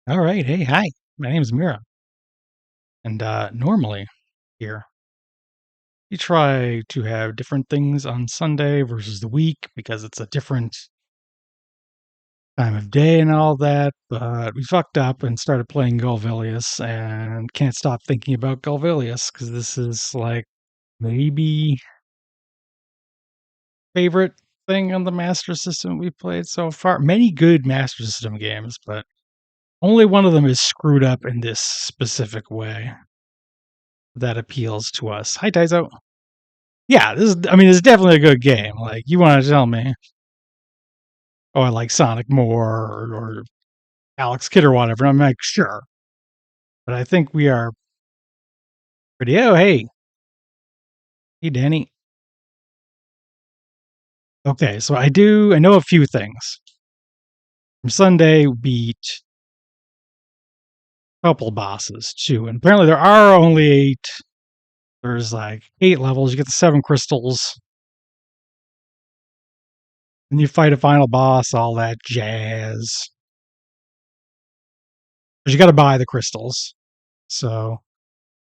All right. Hey, hi. My name is Mira. And normally here, we try to have different things on Sunday versus the week because it's a different time of day and all that. But we fucked up and started playing Golvelius and can't stop thinking about Golvelius because this is like maybe favorite thing on the Master System we've played so far. Many good Master System games, but only one of them is screwed up in this specific way that appeals to us. Hi, Taizo. Yeah, it's definitely a good game. Like, you want to tell me, oh, I like Sonic more or Alex Kidd or whatever. I'm like, sure. But I think we are pretty. Oh, hey. Hey, Danny. Okay, so I know a few things. From Sunday, we beat a couple bosses, too. And apparently there are only 8. There's like 8 levels. You get the 7 crystals. And you fight a final boss, all that jazz. But you got to buy the crystals. So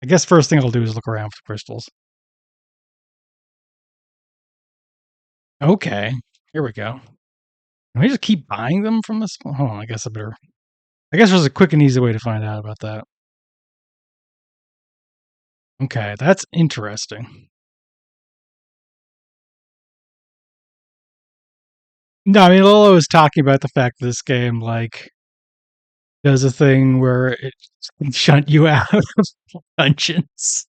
I guess first thing I'll do is look around for the crystals. Okay, here we go. Can we just keep buying them from this? Hold on, I guess there's a quick and easy way to find out about that. Okay, that's interesting. No, I mean, Lolo was talking about the fact that this game, like, does a thing where it can shunt you out of dungeons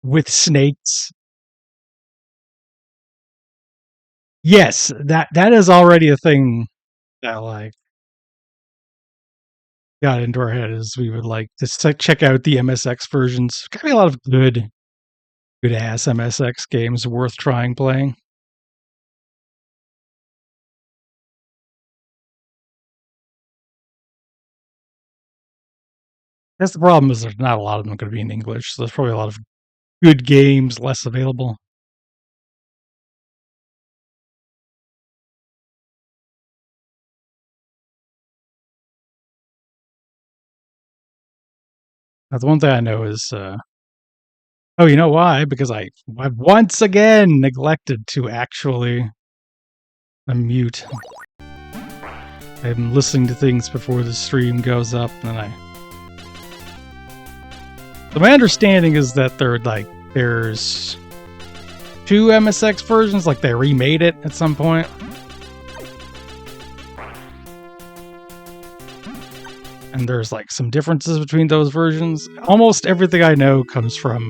with snakes. Yes, that is already a thing that, like, got into our head as we would like to check out the MSX versions. Got to be a lot of good ass MSX games worth trying playing. That's the problem is there's not a lot of them going to be in English, so there's probably a lot of good games less available. Now, the one thing I know is, oh, you know why? Because I've once again neglected to actually unmute. I'm listening to things before the stream goes up, and so my understanding is that there's 2 MSX versions, like they remade it at some point. And there's like some differences between those versions. Almost everything I know comes from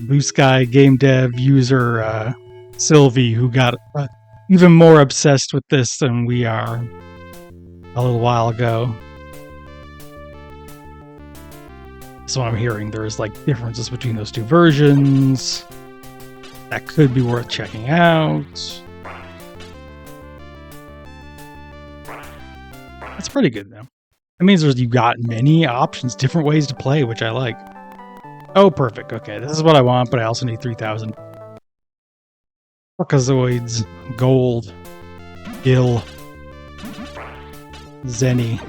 Blue Sky game dev user Sylvie, who got even more obsessed with this than we are a little while ago. So I'm hearing there's like differences between those 2 versions. That could be worth checking out. That's pretty good though. That means you've got many options, different ways to play, which I like. Oh, perfect. Okay, this is what I want, but I also need 3,000. Orcazoids, gold, Gil, Zenny.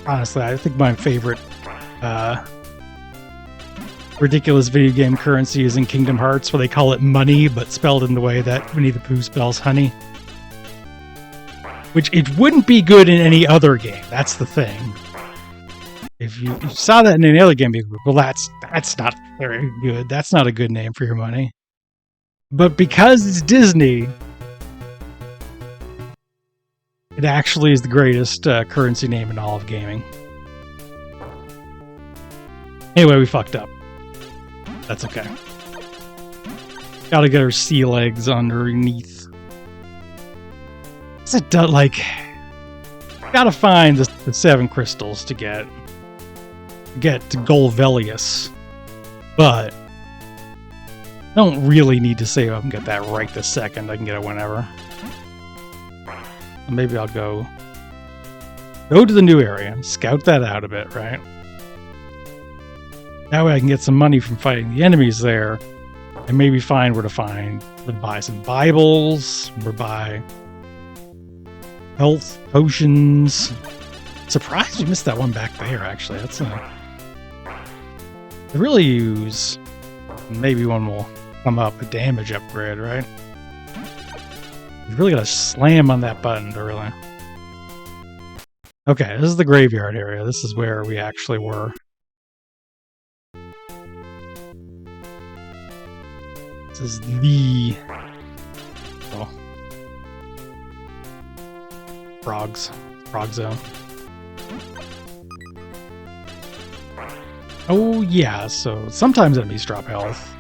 Honestly, I think my favorite ridiculous video game currency is in Kingdom Hearts, where they call it money, but spelled in the way that Winnie the Pooh spells honey. Which it wouldn't be good in any other game. That's the thing. If you saw that in any other game, you'd be, well, that's not very good. That's not a good name for your money. But because it's Disney, it actually is the greatest currency name in all of gaming. Anyway, we fucked up. That's okay. Gotta get our sea legs underneath. It does, like, gotta find the 7 crystals to get to Golvelius, but I don't really need to save up and get that right this second. I can get it whenever. Maybe I'll go to the new area, scout that out a bit, right? That way I can get some money from fighting the enemies there and maybe find where to buy some Bibles, or buy health potions. Surprised we missed that one back there, actually. That's I really use, maybe one will come up, a damage upgrade, right? You really gotta slam on that button to really... Okay, this is the graveyard area. This is where we actually were. This is the... Oh. Frogs. Frog zone. Oh yeah, so sometimes enemies drop health.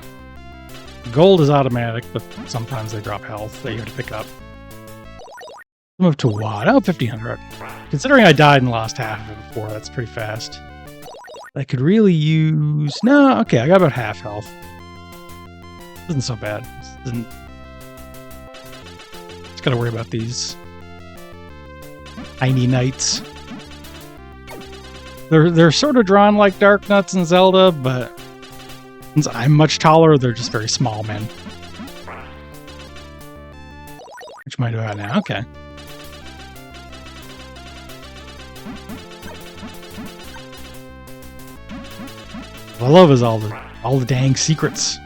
Gold is automatic, but sometimes they drop health that you have to pick up. Move to what? Oh, 1500. Considering I died and lost half of it before, that's pretty fast. I could really use... No, okay, I got about half health. Isn't so bad. Isn't... Just gotta worry about these tiny knights. They're sort of drawn like Dark Nuts and Zelda, but since I'm much taller, they're just very small men. Which am I doing now? Okay. What I love is all the dang secrets.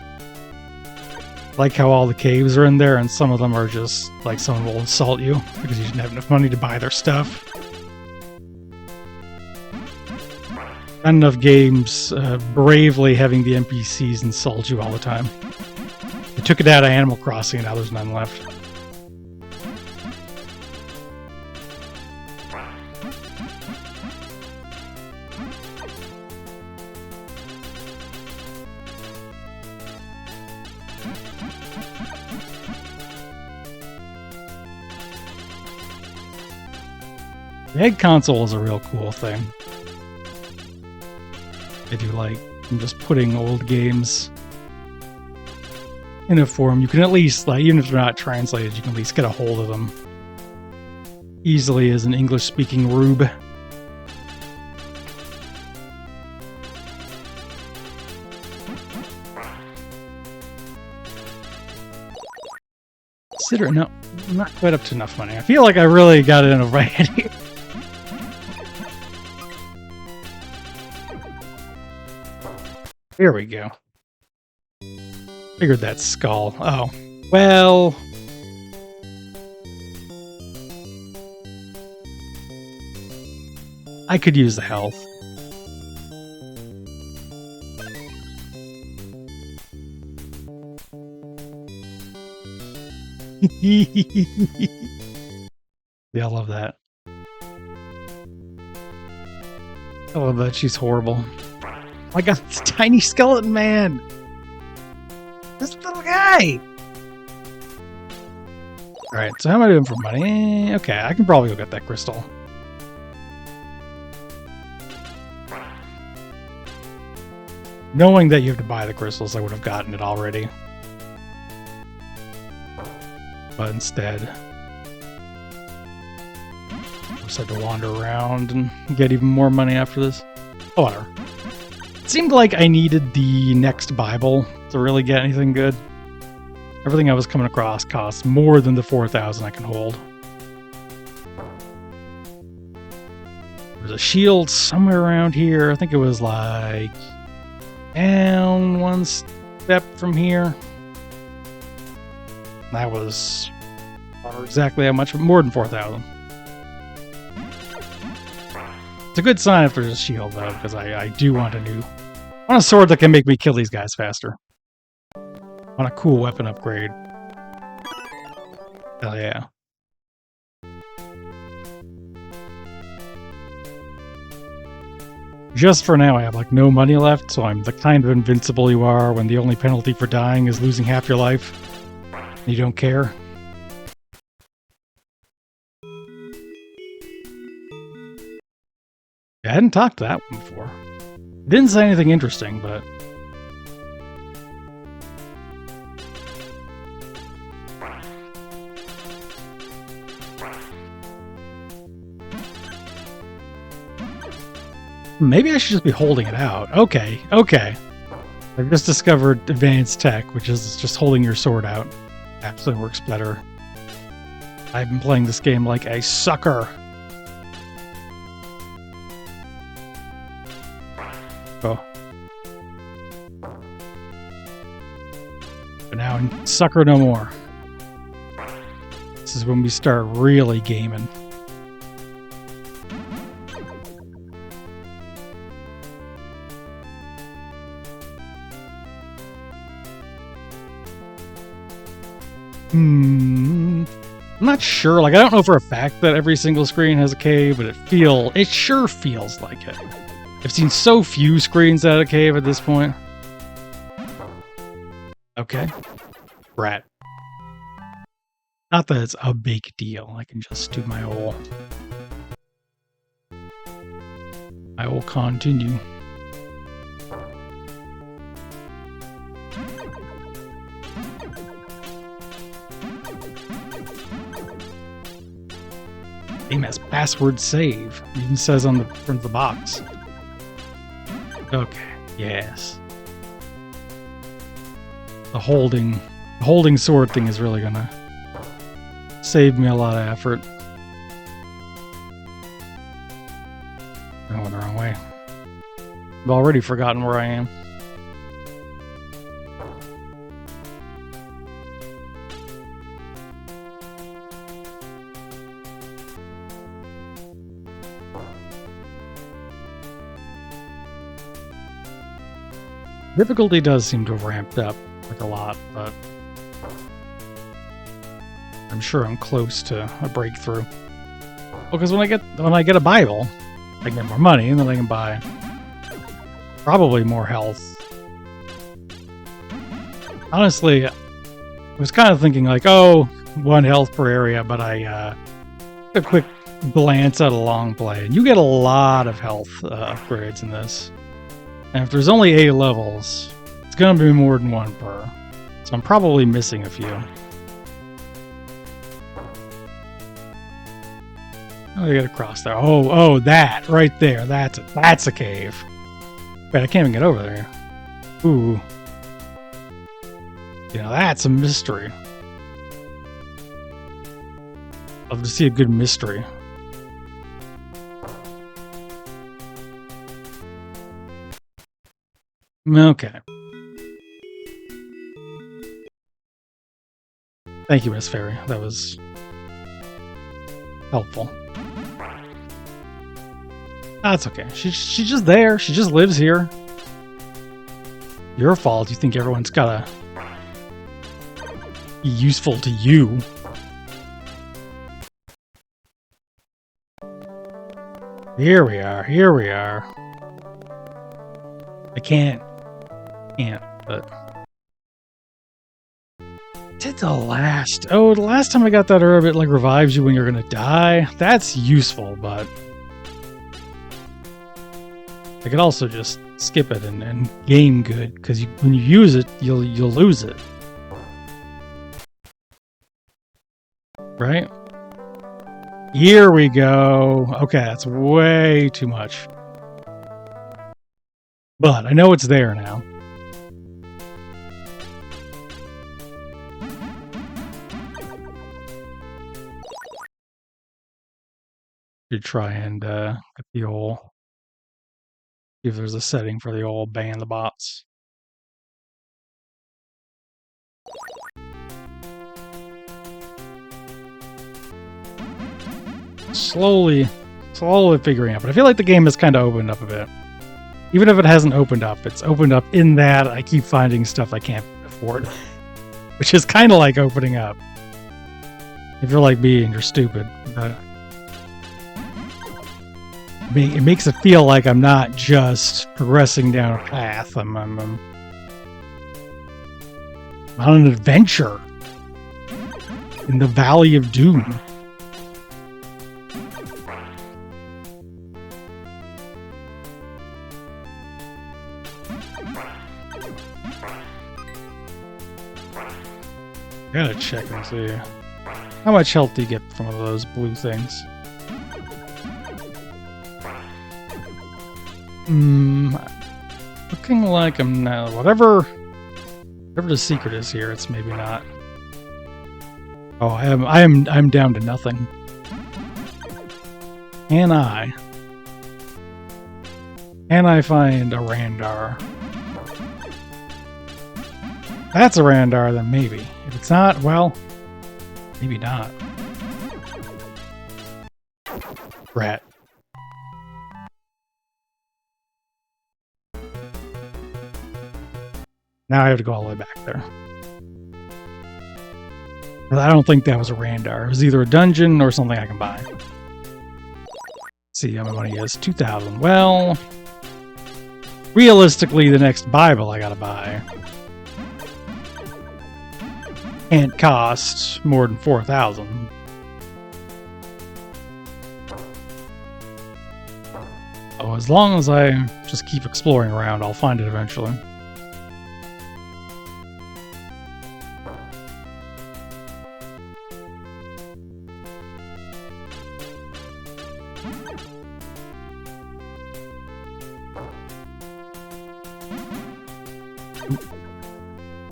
Like how all the caves are in there, and some of them are just like someone will insult you because you didn't have enough money to buy their stuff. Not enough games bravely having the NPCs insult you all the time. I took it out of Animal Crossing, and now there's none left. The egg console is a real cool thing. I do like just putting old games in a form. You can at least, like, even if they're not translated, you can at least get a hold of them easily as an English-speaking rube. Consider, no, I'm not quite up to enough money. I feel like I really got it in a variety. Here we go. Figured that skull. Oh. Well... I could use the health. Yeah, I love that. I love that. She's horrible. Oh my god, this tiny skeleton man! This little guy! Alright, so how am I doing for money? Okay, I can probably go get that crystal. Knowing that you have to buy the crystals, I would have gotten it already. But instead, I just had to wander around and get even more money after this. Oh, whatever. It seemed like I needed the next Bible to really get anything good. Everything I was coming across costs more than the 4,000 I can hold. There's a shield somewhere around here. I think it was like down one step from here. That was exactly how much, more than 4,000. It's a good sign if there's a shield, though, because I do want a sword that can make me kill these guys faster. I want a cool weapon upgrade. Hell yeah. Just for now, I have like no money left, so I'm the kind of invincible you are when the only penalty for dying is losing half your life. You don't care. I hadn't talked to that one before. Didn't say anything interesting, but... Maybe I should just be holding it out. Okay, okay. I've just discovered advanced tech, which is just holding your sword out. Absolutely works better. I've been playing this game like a sucker. Oh. But now, sucker no more. This is when we start really gaming. I'm not sure. Like, I don't know for a fact that every single screen has a cave, but it sure feels like it. I've seen so few screens that have a cave at this point. Okay. Rat. Not that it's a big deal. I can just do my whole... I will continue. Game has password save. It even says on the front of the box. Okay, yes. The holding sword thing is really gonna save me a lot of effort. I went the wrong way. I've already forgotten where I am. Difficulty does seem to have ramped up like a lot, but I'm sure I'm close to a breakthrough. Well, because when I get a Bible, I can get more money, and then I can buy probably more health. Honestly, I was kind of thinking like, oh, 1 health per area, but I took a quick glance at a long play, and you get a lot of health upgrades in this. And if there's only 8 levels, it's going to be more than 1 per. So I'm probably missing a few. Oh, you gotta cross there. Oh, that right there. That's a cave. Wait, I can't even get over there. Ooh. You know, that's a mystery. Love to see a good mystery. Okay. Thank you, Miss Fairy. That was helpful. That's okay. She's just there. She just lives here. Your fault. You think everyone's gotta be useful to you. Here we are. Here we are. I can't, but... Did the last... Oh, the last time I got that herb, it like revives you when you're gonna die. That's useful, but... I could also just skip it and game good, because when you use it, you'll lose it. Right? Here we go. Okay, that's way too much. But I know it's there now. Should try and get the old... See if there's a setting for the old ban the bots. Slowly figuring out. But I feel like the game has kind of opened up a bit. Even if it hasn't opened up, it's opened up in that I keep finding stuff I can't afford. Which is kind of like opening up. If you're like me and you're stupid. It makes it feel like I'm not just progressing down a path. I'm on an adventure in the Valley of Doom. Gotta check and see. How much health do you get from one of those blue things? Looking like I'm not. Whatever the secret is here, it's maybe not. Oh, I'm down to nothing. Can I find a Randar? If that's a Randar, then maybe. If it's not, well, maybe not. Rat. Now I have to go all the way back there. I don't think that was a Randar. It was either a dungeon or something I can buy. Let's see how much money is. 2,000. Well, realistically, the next Bible I gotta buy can't cost more than 4,000. Oh, as long as I just keep exploring around, I'll find it eventually.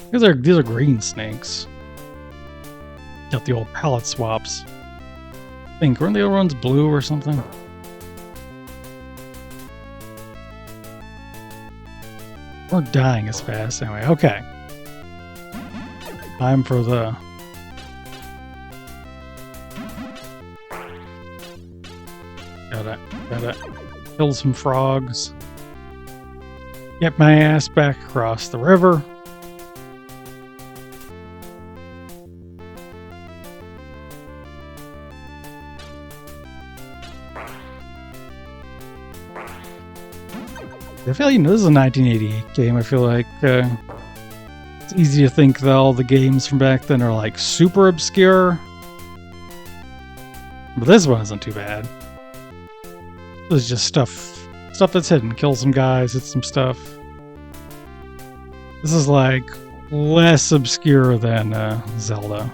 These are green snakes. Got the old palette swaps. I think, weren't the other ones blue or something? We're dying as fast anyway. Okay. Time for the... Gotta kill some frogs. Get my ass back across the river. I feel, this is a 1988 game. I feel like it's easy to think that all the games from back then are like super obscure. But this one isn't too bad. This is just stuff that's hidden. Kill some guys, hit some stuff. This is like less obscure than Zelda.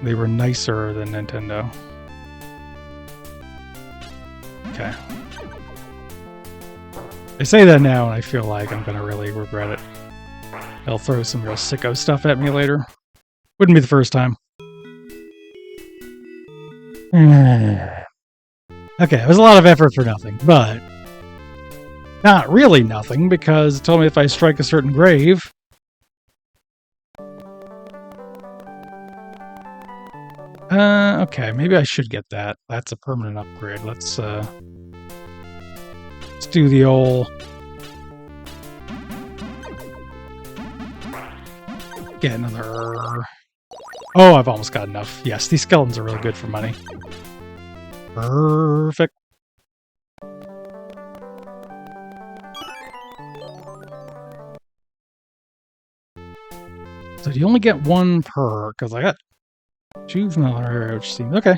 They were nicer than Nintendo. Okay. I say that now and I feel like I'm gonna really regret it. They'll throw some real sicko stuff at me later. Wouldn't be the first time. Okay, it was a lot of effort for nothing, but not really nothing, because it told me if I strike a certain grave, okay, maybe I should get that. That's a permanent upgrade. Let's do the old... Get another... Oh, I've almost got enough. Yes, these skeletons are really good for money. Perfect. So do you only get one per? Because I got juvenile, which seems okay.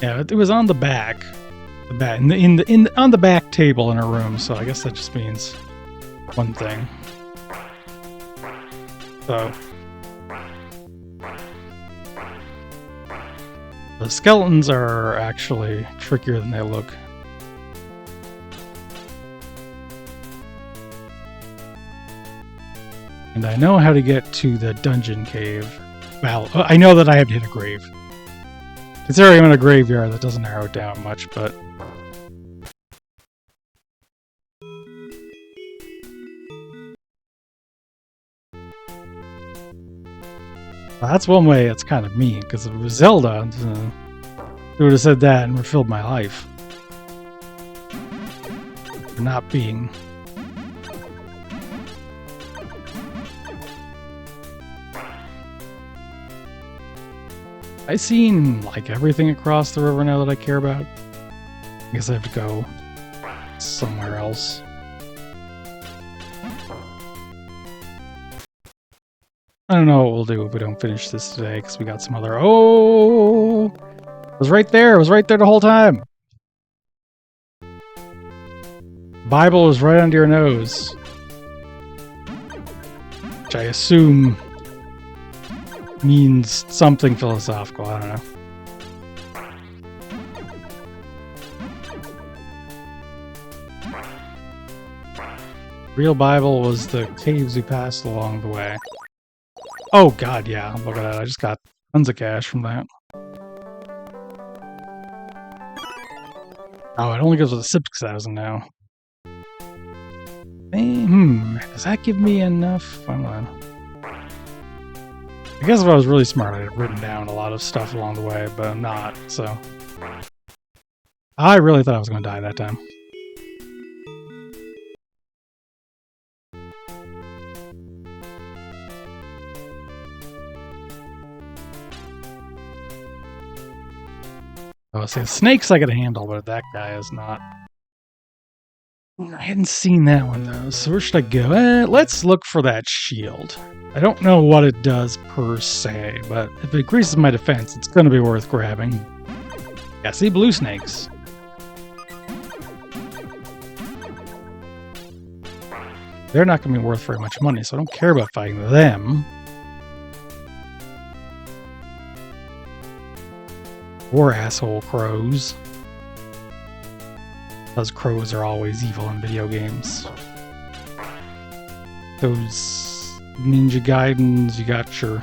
Yeah, it was on the back, on the back table in her room. So I guess that just means one thing. So the skeletons are actually trickier than they look. And I know how to get to the dungeon cave. Well, I know that I have to hit a grave. Considering I'm in a graveyard, that doesn't narrow it down much, but... Well, that's one way it's kind of mean, because if it was Zelda, it would have said that and refilled my life. For not being... I've seen, like, everything across the river now that I care about. I guess I have to go somewhere else. I don't know what we'll do if we don't finish this today, because we got some other... Oh! It was right there! It was right there the whole time! Bible was right under your nose. Which I assume means something philosophical, I don't know. Real Bible was the caves we passed along the way. Oh god, yeah, look at that. I just got tons of cash from that. Oh, it only goes with 6,000 now. Does that give me enough? Hold on. I guess if I was really smart, I'd have written down a lot of stuff along the way, but I'm not, so. I really thought I was going to die that time. Oh, see, the snakes I could handle, but that guy is not. I hadn't seen that one, though, so where should I go? Let's look for that shield. I don't know what it does per se, but if it increases my defense, it's going to be worth grabbing. Yeah, see, blue snakes. They're not going to be worth very much money, so I don't care about fighting them. Or asshole crows. Those crows are always evil in video games. Those Ninja Gaidens, you got your...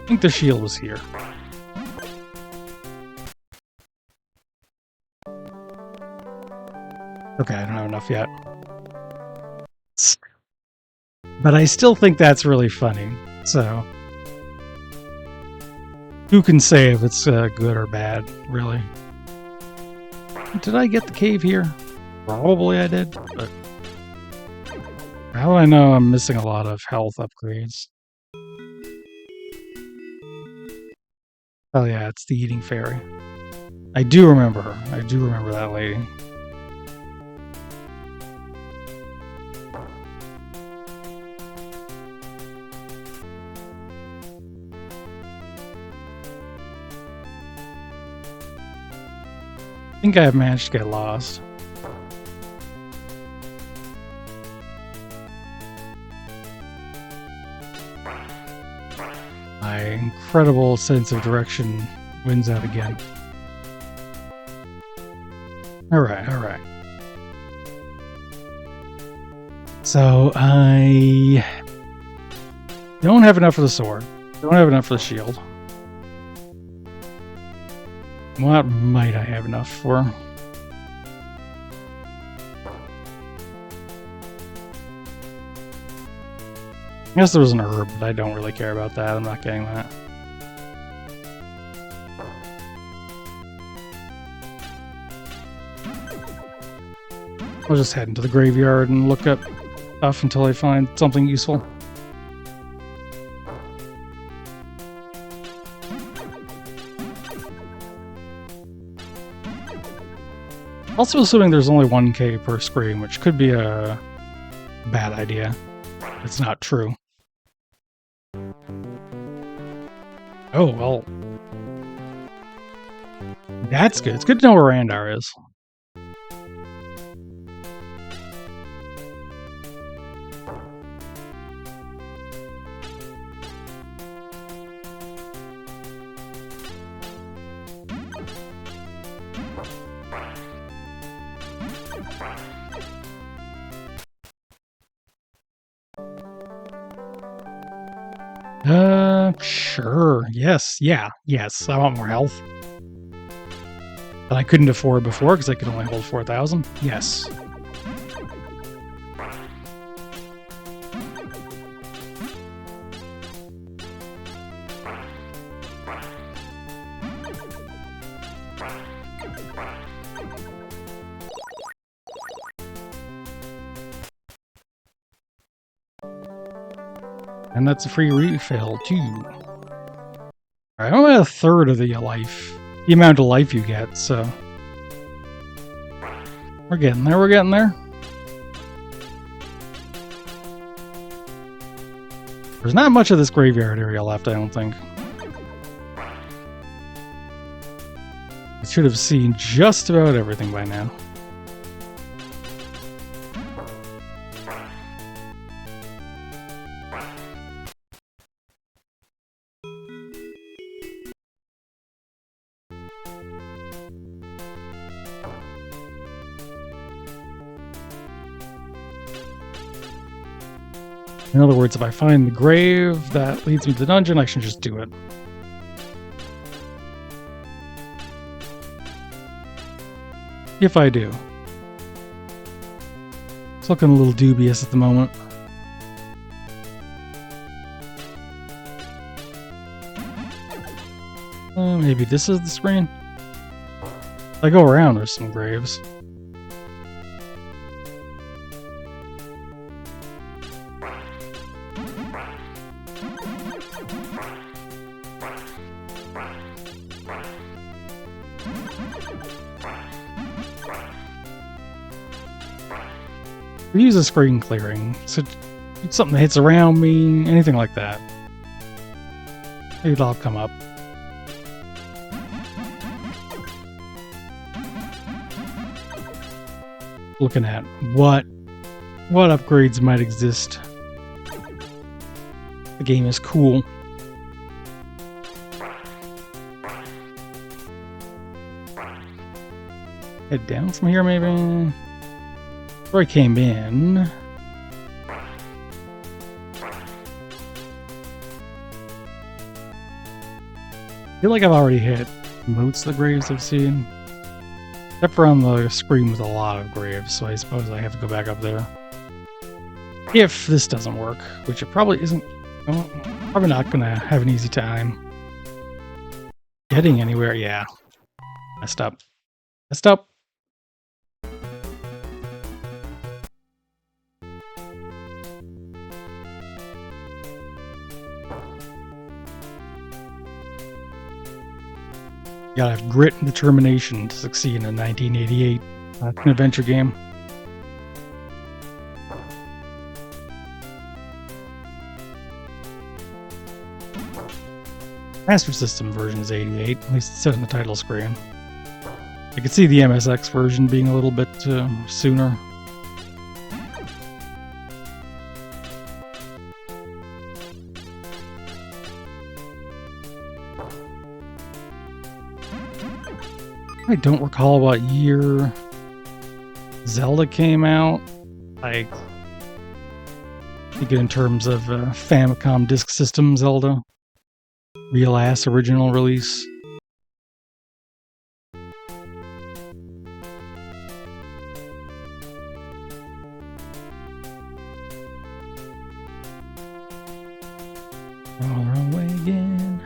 I think the shield was here. Okay, I don't have enough yet. But I still think that's really funny, so... Who can say if it's good or bad, really? Did I get the cave here? Probably I did, but... How do I know I'm missing a lot of health upgrades? Oh yeah, it's the eating fairy. I do remember her. I do remember that lady. I think I have managed to get lost. My incredible sense of direction wins out again. Alright, alright. So, I don't have enough for the sword. Don't have enough for the shield. What might I have enough for? I guess there was an herb, but I don't really care about that. I'm not getting that. I'll just head into the graveyard and look up stuff until I find something useful. Also assuming there's only 1k per screen, which could be a bad idea. It's not true. Oh, well. That's good. It's good to know where Randar is. Sure. Yes. Yeah. Yes. I want more health. That I couldn't afford before because I could only hold 4,000. Yes. And that's a free refill, too. Alright, I'm only at a third of the amount of life you get, so... We're getting there, we're getting there. There's not much of this graveyard area left, I don't think. I should have seen just about everything by now. In other words, if I find the grave that leads me to the dungeon, I should just do it. If I do. It's looking a little dubious at the moment. Maybe this is the screen? If I go around, there's some graves. We use a screen clearing, so it's something that hits around me, anything like that. Maybe it'll all come up. Looking at what upgrades might exist. The game is cool. Head down from here, maybe? Before I came in... I feel like I've already hit most of the graves I've seen. Except for on the screen with a lot of graves, so I suppose I have to go back up there. If this doesn't work, which it probably isn't... Well, probably not gonna have an easy time getting anywhere. Yeah. Messed up. Messed up. You gotta have grit and determination to succeed in a 1988 an adventure game. Master System version is 88, at least it said in the title screen. I could see the MSX version being a little bit sooner. I don't recall what year Zelda came out. Like, think in terms of Famicom Disk System Zelda. Real ass original release. All the wrong way again.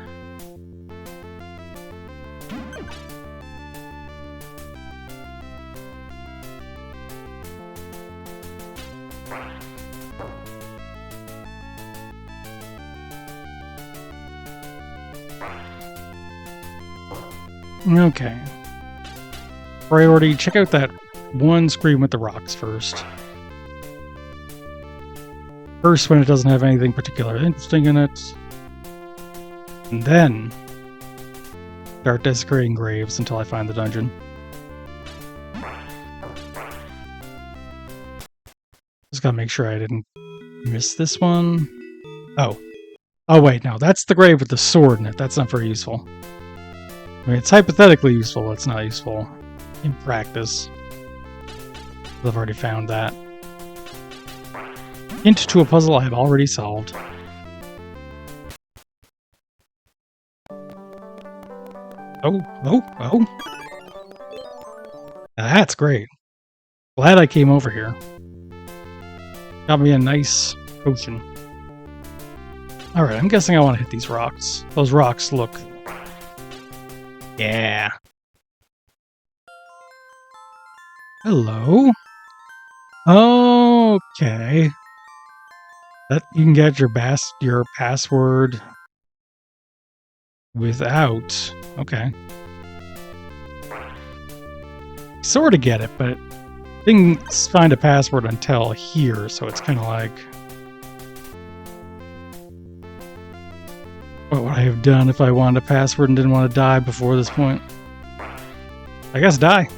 Okay. Priority, check out that one screen with the rocks first. First when it doesn't have anything particularly interesting in it. And then start desecrating graves until I find the dungeon. Just gotta make sure I didn't miss this one. Oh. Oh wait, no, that's the grave with the sword in it. That's not very useful. I mean, it's hypothetically useful, but it's not useful in practice. I've already found that. Hint to a puzzle I have already solved. Oh. That's great. Glad I came over here. Got me a nice potion. Alright, I'm guessing I want to hit these rocks. Those rocks look... Yeah. Hello? Okay. That you can get your password without... Okay. Sort of get it, but didn't find a password until here, so it's kind of like... What would I have done if I wanted a password and didn't want to die before this point? I guess die.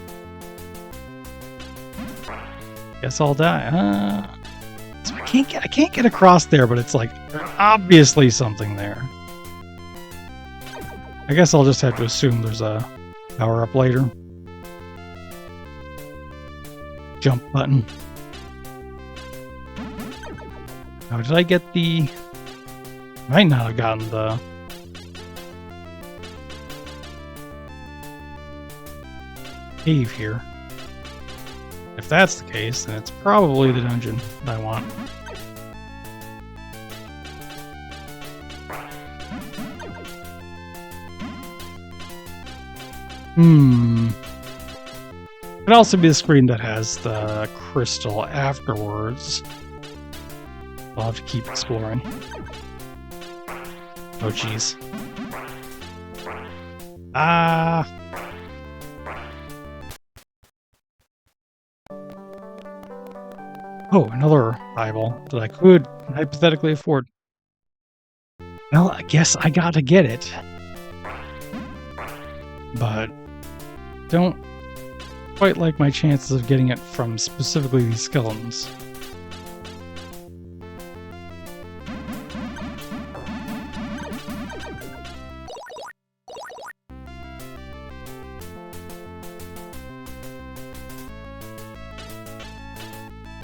Guess I'll die. So I can't get across there, but it's like obviously something there. I guess I'll just have to assume there's a power up later. Jump button. Now, did I get the... Might not have gotten the... cave here. If that's the case, then it's probably the dungeon that I want. Could also be the screen that has the crystal afterwards. I'll have to keep exploring. Oh, jeez. Oh, another Bible that I could hypothetically afford. Well, I guess I gotta get it. But don't quite like my chances of getting it from specifically these skeletons.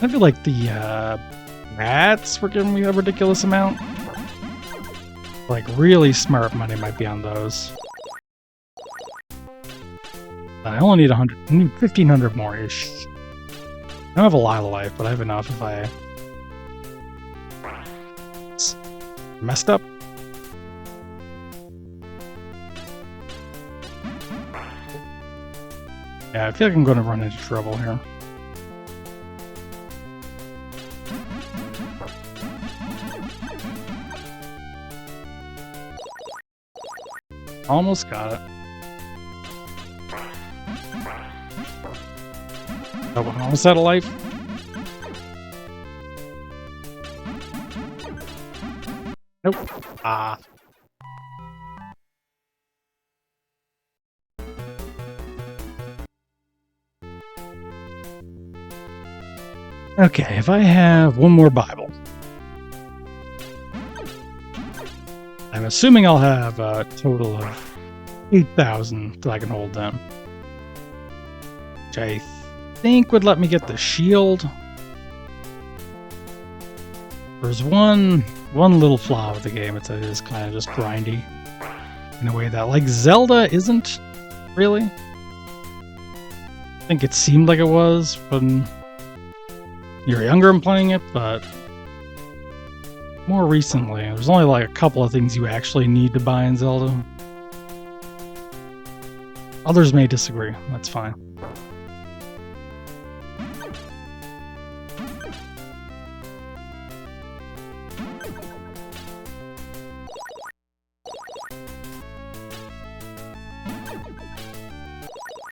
I feel like the rats were giving me a ridiculous amount. Like, really smart money might be on those. I only need 100. I need 1,500 more-ish. I don't have a lot of life, but I have enough if I... It's messed up. Yeah, I feel like I'm going to run into trouble here. Almost got it. Oh, I'm almost out of life. Nope. Ah. Okay, if I have one more Bible. I'm assuming I'll have a total of 8,000 that I can hold down. Which I think would let me get the shield. There's one little flaw with the game. It is kind of just grindy. In a way that, like, Zelda isn't, really. I think it seemed like it was when you were younger and playing it, but... more recently, there's only like a couple of things you actually need to buy in Zelda. Others may disagree. That's fine.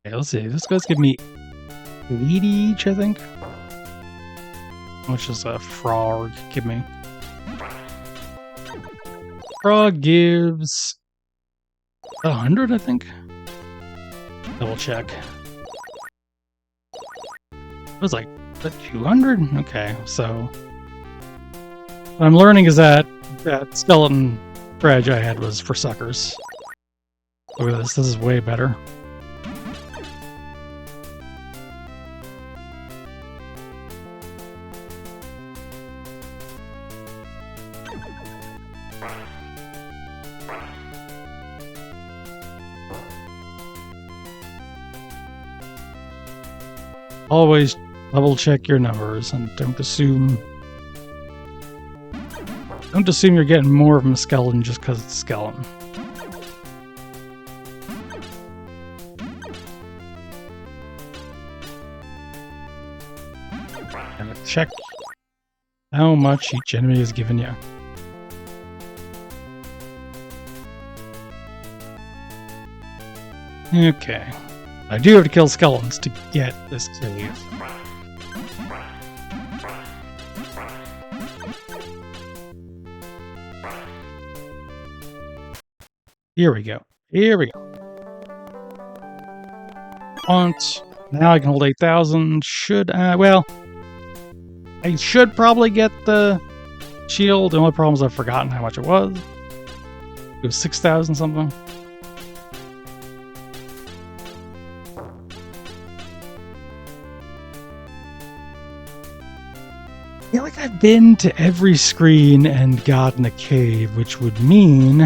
Okay, let's see. This guy's give me 80 each, I think. How much does a frog give me? Frog gives 100, I think. Double check. It was like 200. Okay, so what I'm learning is that that skeleton dredge I had was for suckers. Look at this. This is way better. Always double check your numbers and don't assume you're getting more from a skeleton just because it's a skeleton. And check how much each enemy has given you. Okay. I do have to kill skeletons to get this cave. Here we go. Here we go. Once. Now I can hold 8,000. Well, I should probably get the shield. The only problem is I've forgotten how much it was. It was 6,000 something. feel like I've been to every screen and gotten a cave, which would mean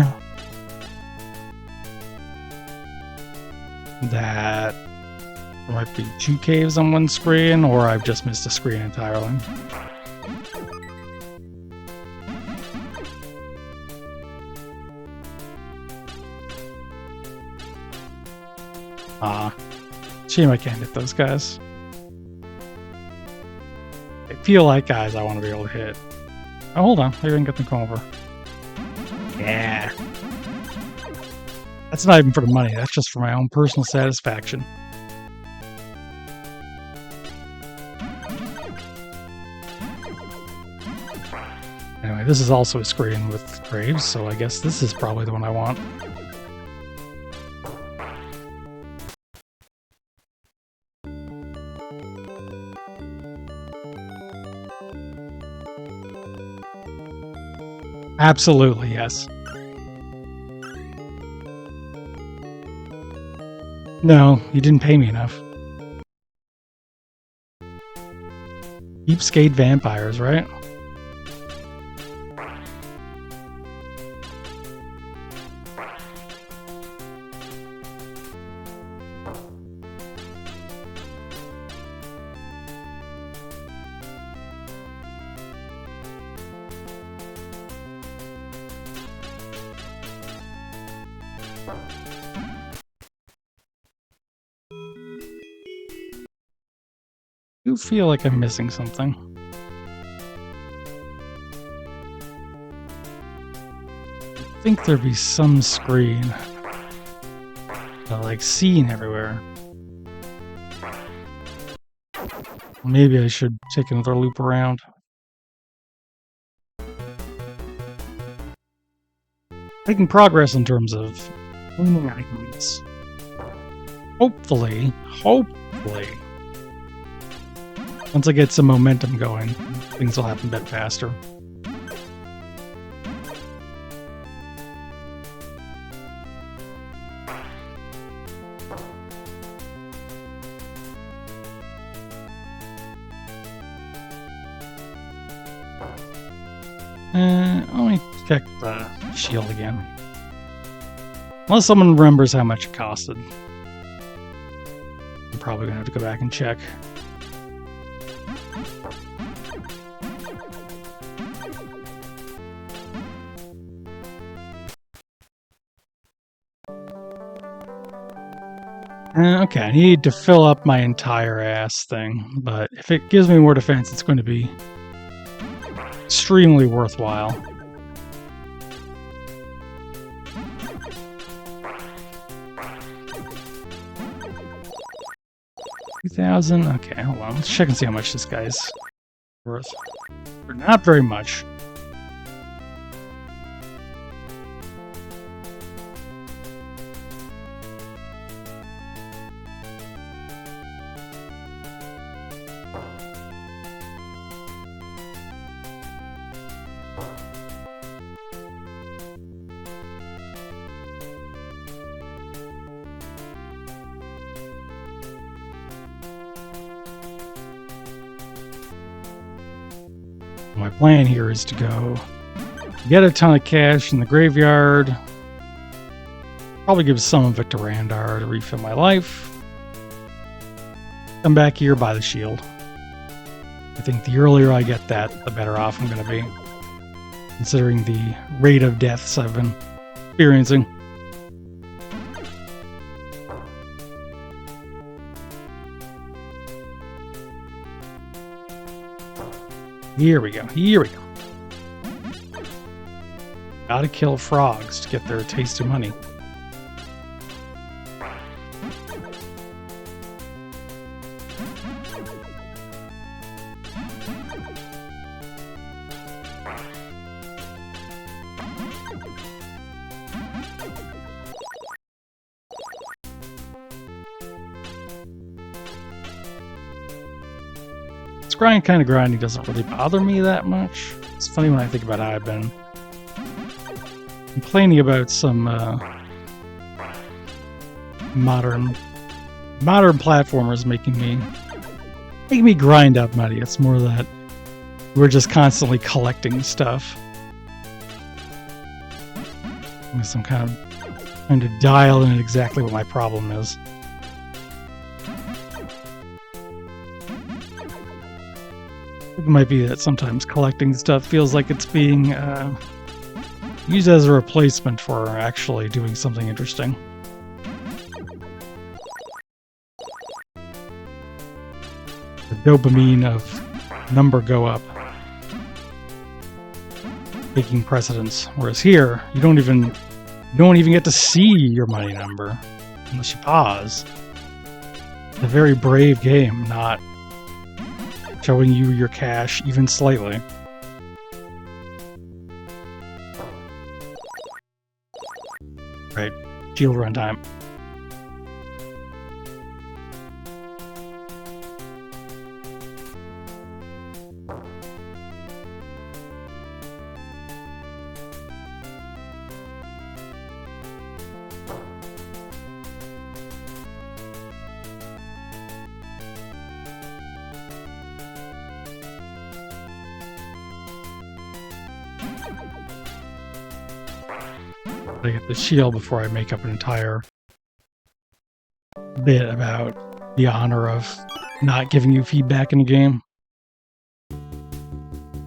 that there might be 2 caves on one screen, or I've just missed a screen entirely. Shame I can't hit those guys. They feel like guys I want to be able to hit. Oh, hold on. I didn't get them come over. Yeah. That's not even for the money. That's just for my own personal satisfaction. Anyway, this is also a screen with graves, so I guess this is probably the one I want. Absolutely, yes. No, you didn't pay me enough. Cheapskate vampires, right? I do feel like I'm missing something. I think there'd be some screen like seen everywhere. Maybe I should take another loop around. Making progress in terms of items. Hopefully. Once I get some momentum going, things will happen a bit faster. Let me check the shield again. Unless someone remembers how much it costed. I'm probably gonna have to go back and check. Okay, I need to fill up my entire ass thing, but if it gives me more defense, it's going to be extremely worthwhile. $2,000. Okay, hold on. Let's check and see how much this guy's worth. Not very much. My plan here is to go get a ton of cash in the graveyard, probably give some of it to Randar to refill my life, come back here, buy the shield. I think the earlier I get that, the better off I'm going to be, considering the rate of deaths I've been experiencing. Here we go. Gotta kill frogs to get their taste of money. Kind of grinding doesn't really bother me that much. It's funny when I think about how I've been complaining about some modern platformers making me grind up money. It's more that We're just constantly collecting stuff. I'm kind of trying to dial in exactly what my problem is. It might be that sometimes collecting stuff feels like it's being used as a replacement for actually doing something interesting. The dopamine of number go up, taking precedence. Whereas here, you don't even get to see your money number unless you pause. It's a very brave game, not showing you your cash even slightly. Right, shield runtime. I get the shield before I make up an entire bit about the honor of not giving you feedback in a game.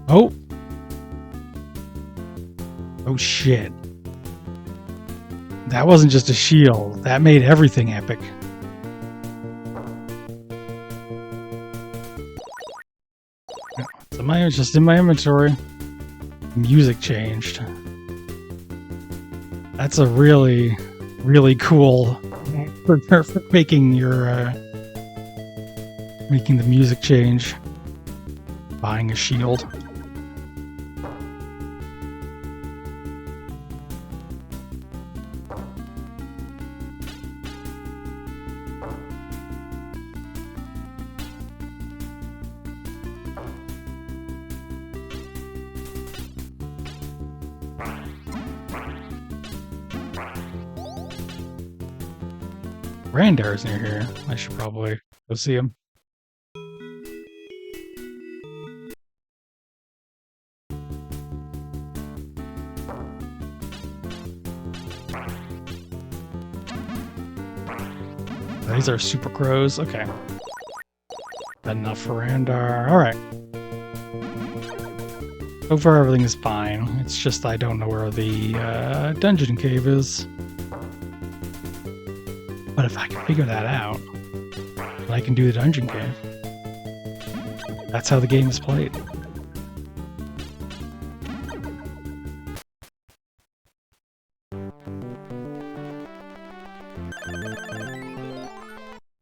Oh! Oh shit. That wasn't just a shield. That made everything epic. So it's just in my inventory. Music changed. That's a really, really cool for making your making the music change. Buying a shield. Randar's near here. I should probably go see him. These are super crows. Okay. Enough for Randar. Alright. So far everything is fine. It's just I don't know where the dungeon cave is. But if I can figure that out, then I can do the dungeon cave. That's how the game is played.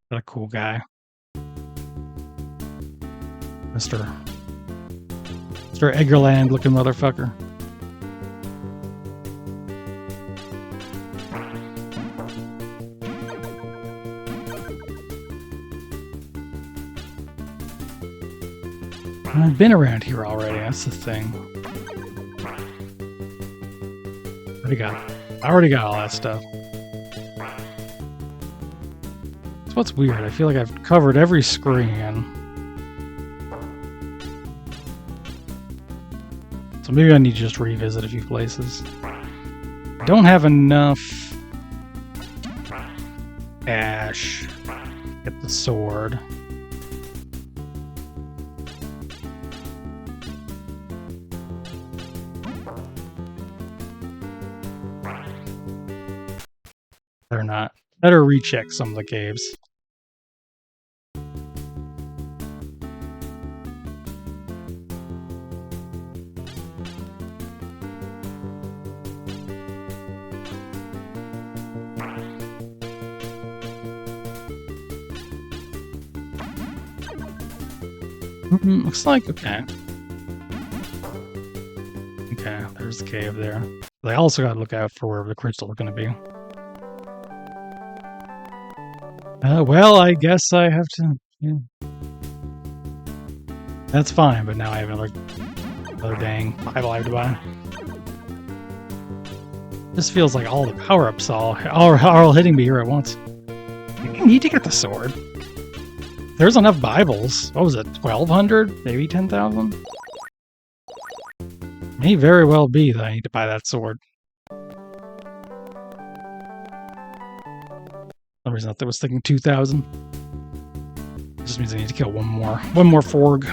What a cool guy. Mr. Eggerland looking motherfucker. I've been around here already, that's the thing. I already got all that stuff. That's what's weird, I feel like I've covered every screen. So maybe I need to just revisit a few places. I don't have enough cash to get the sword. Better not. Better recheck some of the caves. Looks like, okay. Okay, there's the cave there. But I also gotta look out for wherever the crystals are gonna be. Well, I guess I have to, yeah. That's fine, but now I have another dang Bible I have to buy. This feels like all the power-ups are all hitting me here at once. You need to get the sword. There's enough Bibles. What was it, 1,200? Maybe 10,000? May very well be that I need to buy that sword. For some reason I was thinking 2,000. Just means I need to kill one more Forg.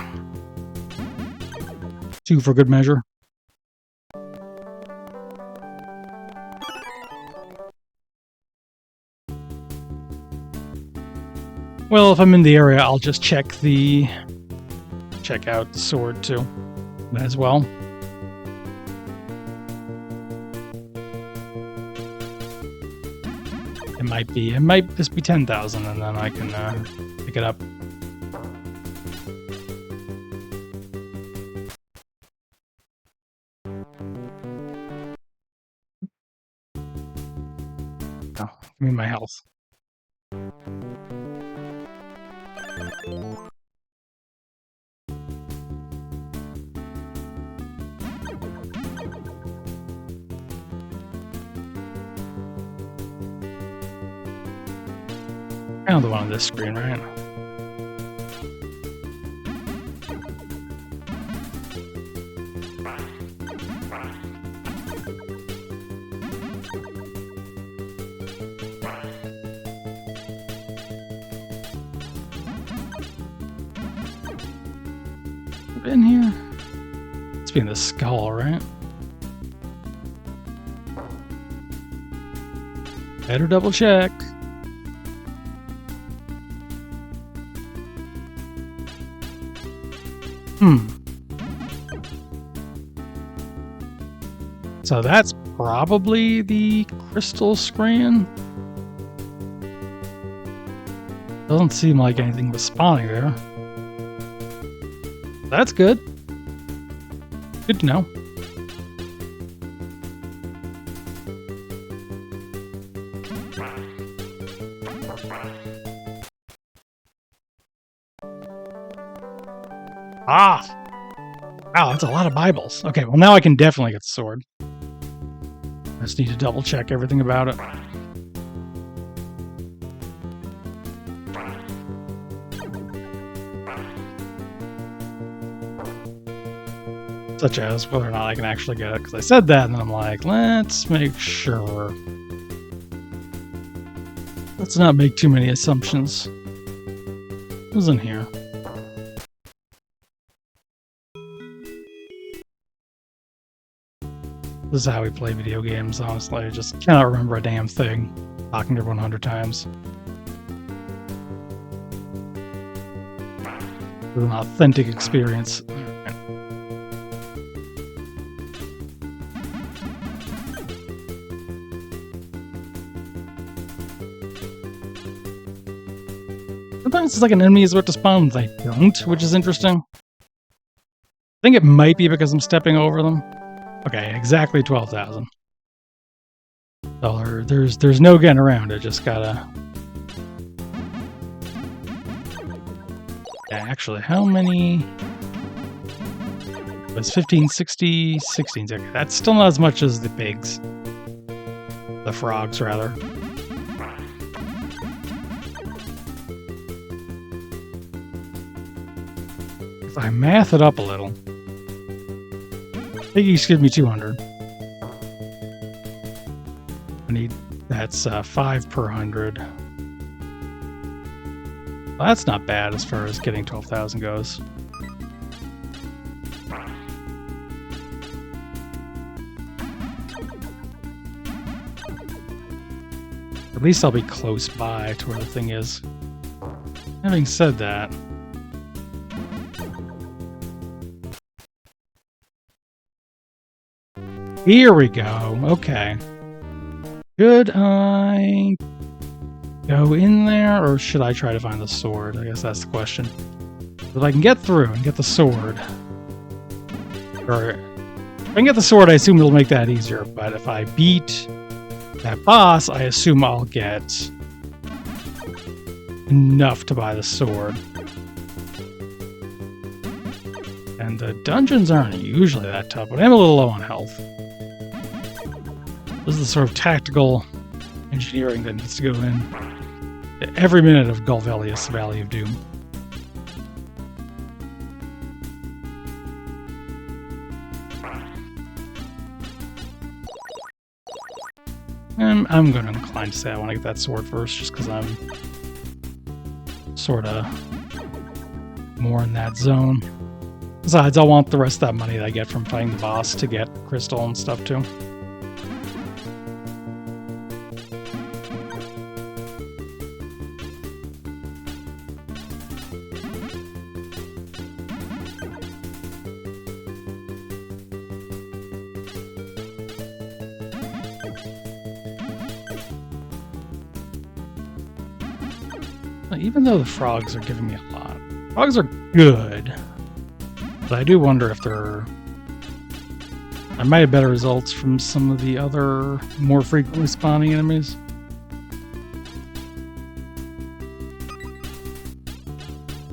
2 for good measure. Well, if I'm in the area, I'll just check out the sword too, as well. It might just be 10,000, and then I can pick it up. Oh, give me my health. I found the one on this screen, right? In here? It's being the skull, right? Better double check. So that's probably the crystal screen. Doesn't seem like anything was spawning there. That's good. Good to know. Ah! Wow, that's a lot of Bibles. Okay, well now I can definitely get the sword. I just need to double check everything about it. Such as whether or not I can actually get it, because I said that and then I'm like, let's make sure. Let's not make too many assumptions. Who's in here? This is how we play video games, honestly. I just cannot remember a damn thing. Talking to everyone 100 times. It's an authentic experience. Sometimes it's like an enemy is about to spawn, they don't, which is interesting. I think it might be because I'm stepping over them. Okay, exactly 12,000. So there's no getting around it, just gotta... Yeah, actually, how many... It was 15, 60, 16. Okay, that's still not as much as the pigs. The frogs, rather. If I math it up a little... Piggies give me 200. I need... That's 5 per 100. Well, that's not bad as far as getting 12,000 goes. At least I'll be close by to where the thing is. Having said that... Here we go. Okay. Should I go in there, or should I try to find the sword? I guess that's the question. If I can get through and get the sword, or if I can get the sword, I assume it'll make that easier. But if I beat that boss, I assume I'll get enough to buy the sword. And the dungeons aren't usually that tough, but I'm a little low on health. This is the sort of tactical engineering that needs to go in every minute of Golvelius, Valley of Doom. I'm going to incline to say I want to get that sword first, just because I'm sort of more in that zone. Besides, I want the rest of that money that I get from fighting the boss to get crystal and stuff too. Even though the frogs are giving me a lot. Frogs are good, but I do wonder if I might have better results from some of the other more frequently spawning enemies.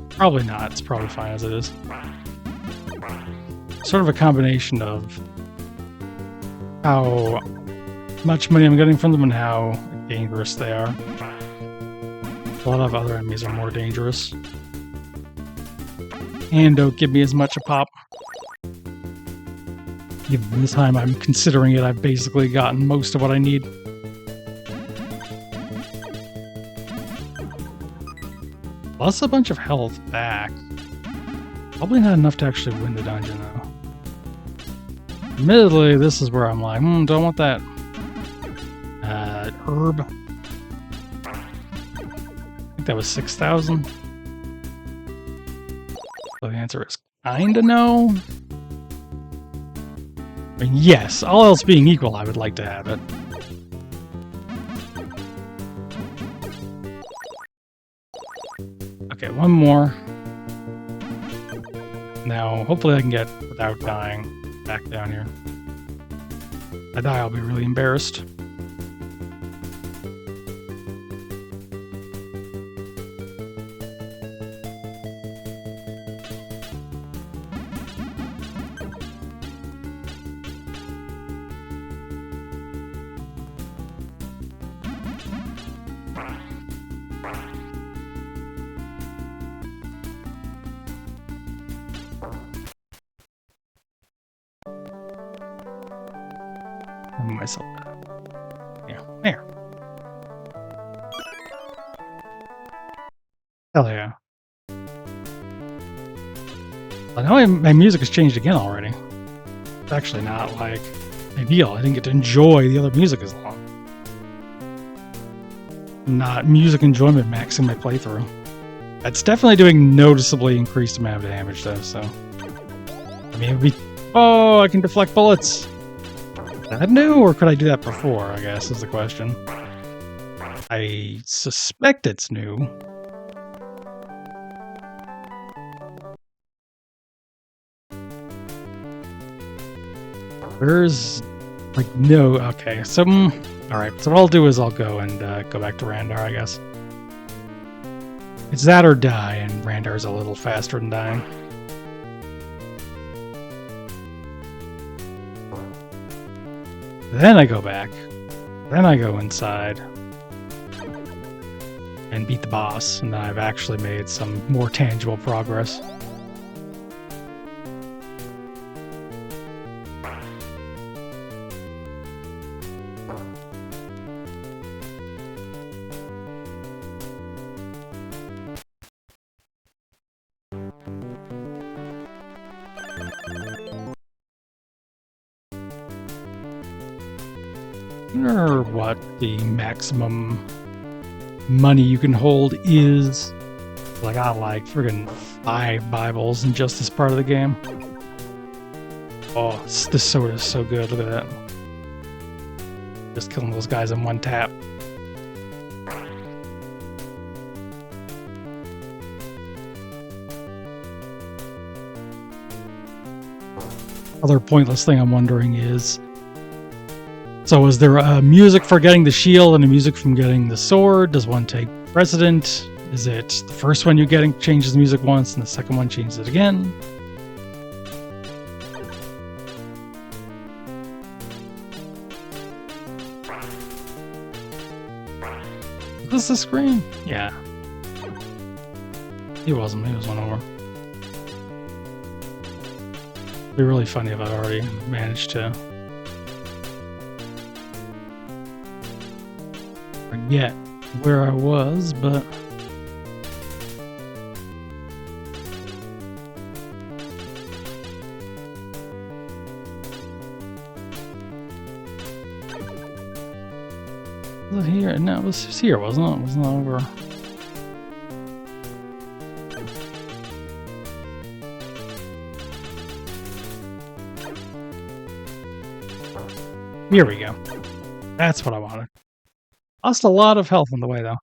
Probably not. It's probably fine as it is. Sort of a combination of how much money I'm getting from them and how dangerous they are. A lot of other enemies are more dangerous. And don't give me as much a pop. Even this time I'm considering it, I've basically gotten most of what I need. Plus a bunch of health back. Probably not enough to actually win the dungeon, though. Admittedly, this is where I'm like, don't want that herb. I think that was 6,000. So the answer is kinda no. I mean, yes, all else being equal, I would like to have it. Okay, one more. Now, hopefully I can get, without dying, back down here. If I die, I'll be really embarrassed. Myself. Yeah, there. Hell yeah. I know my music has changed again already. It's actually not, like, ideal. I didn't get to enjoy the other music as long. Not music enjoyment maxing my playthrough. That's definitely doing noticeably increased amount of damage, though, so... I mean, it would be... Oh, I can deflect bullets! Is that new, or could I do that before, I guess, is the question. I suspect it's new. Where's... like, no... Okay, so... Alright, so what I'll do is I'll go and go back to Randar, I guess. It's that or die, and Randar's a little faster than dying. Then I go back. Then I go inside. And beat the boss, and then I've actually made some more tangible progress. Or what the maximum money you can hold is. Like, I like friggin' 5 Bibles in just this part of the game. Oh, this sword is so good. Look at that. Just killing those guys in one tap. Other pointless thing I'm wondering is, so is there a music for getting the shield and a music from getting the sword? Does one take precedent? Is it the first one you're getting changes the music once and the second one changes it again? Is this the screen? Yeah. He wasn't. He was one over. It'd be really funny if I already managed to forget where I was, but was it here? No, it was here, wasn't it? It wasn't over. Here we go. That's what I wanted. Lost a lot of health on the way, though.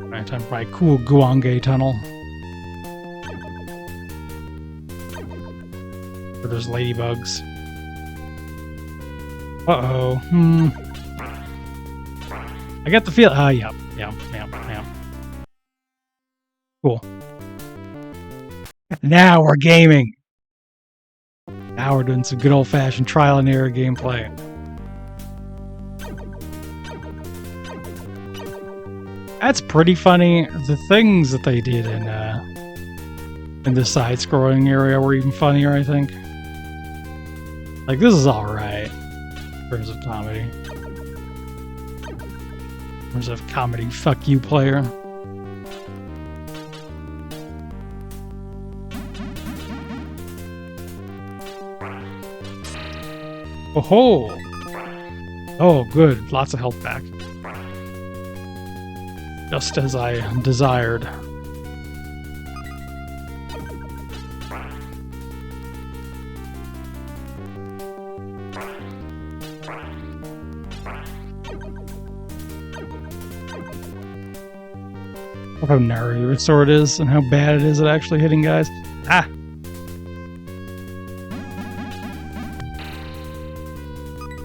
Alright, time to buy a cool Guange tunnel. Where there's ladybugs. Uh-oh. I get the feel. Ah, yep. Cool. Now we're gaming. Now we're doing some good old-fashioned trial and error gameplay. That's pretty funny. The things that they did in the side-scrolling area were even funnier, I think. Like, this is alright in terms of comedy. In terms of comedy, fuck you, player. Oh-ho! Oh, good. Lots of health back. Just as I desired. How narrow your sword is and how bad it is at actually hitting guys. Ah!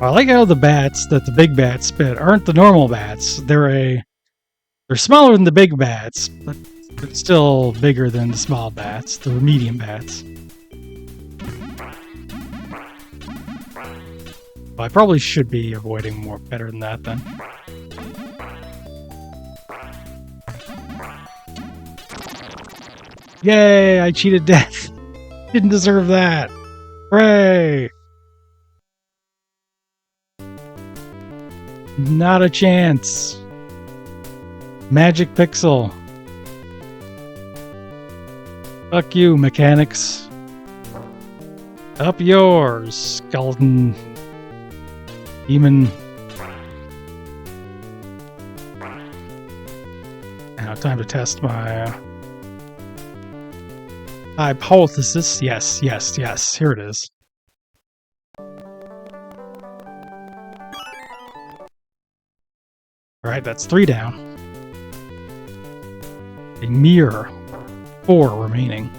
I like how the bats that the big bats spit aren't the normal bats. They're smaller than the big bats, but still bigger than the small bats, the medium bats. Well, I probably should be avoiding more better than that then. Yay! I cheated death. Didn't deserve that. Hooray! Not a chance. Magic Pixel. Fuck you, mechanics. Up yours, skeleton. Demon. Now, time to test my hypothesis. Yes. Here it is. Alright, that's 3 down. A mere 4 remaining.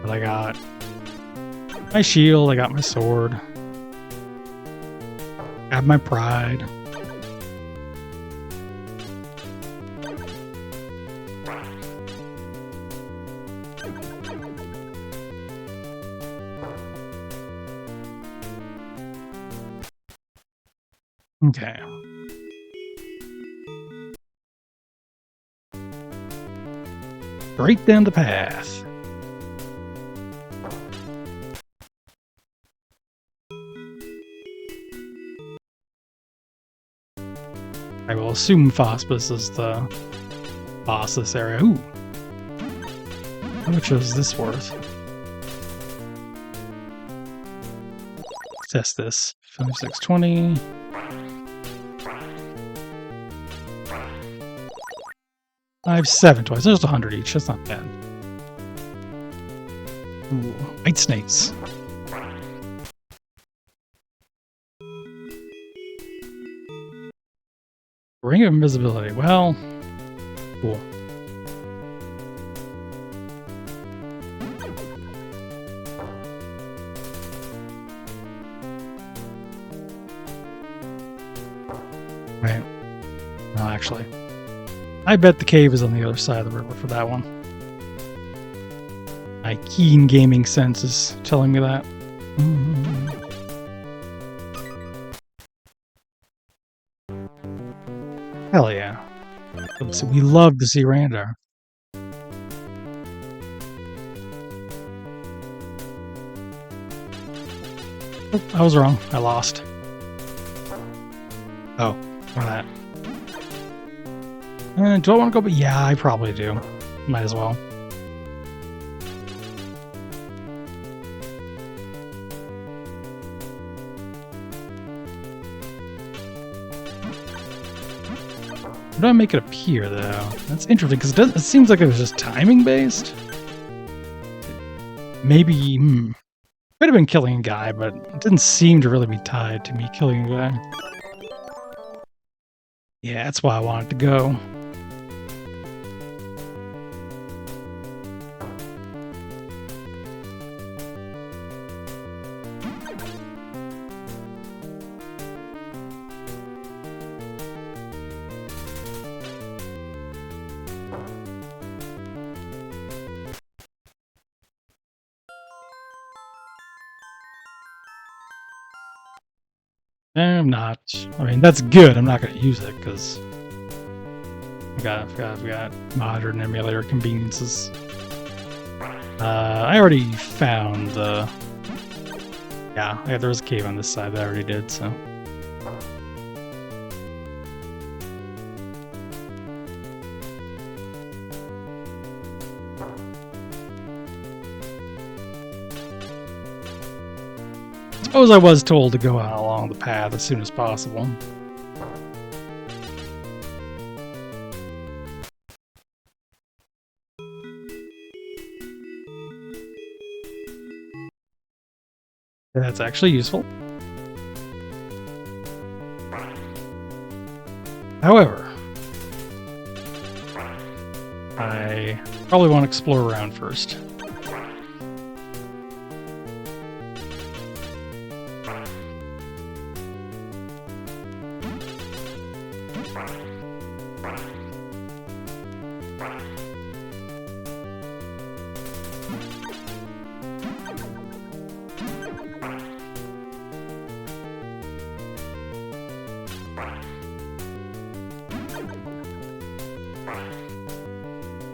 But I got my shield, I got my sword. I have my pride. Okay. Straight down the path. I will assume Fospus is the boss of this area. Ooh. How much is this worth? Let's test this. 5620. I have 7 twice. There's 100 each. That's not bad. Ooh, white snakes. Ring of invisibility. Well, cool. Right. No, actually. I bet the cave is on the other side of the river for that one. My keen gaming sense is telling me that. Hell yeah. We love to see Randar. I was wrong. I lost. Oh, for that. Do I want to go? But yeah, I probably do. Might as well. How do I make it appear, though? That's interesting, because it seems like it was just timing-based. Maybe, could have been killing a guy, but it didn't seem to really be tied to me killing a guy. Yeah, that's why I wanted to go. I'm not. I mean, that's good. I'm not going to use it because I've got modern emulator conveniences. I already found the. Yeah, there was a cave on this side that I already did, so. Suppose I was told to go out along the path as soon as possible. That's actually useful. However, I probably want to explore around first.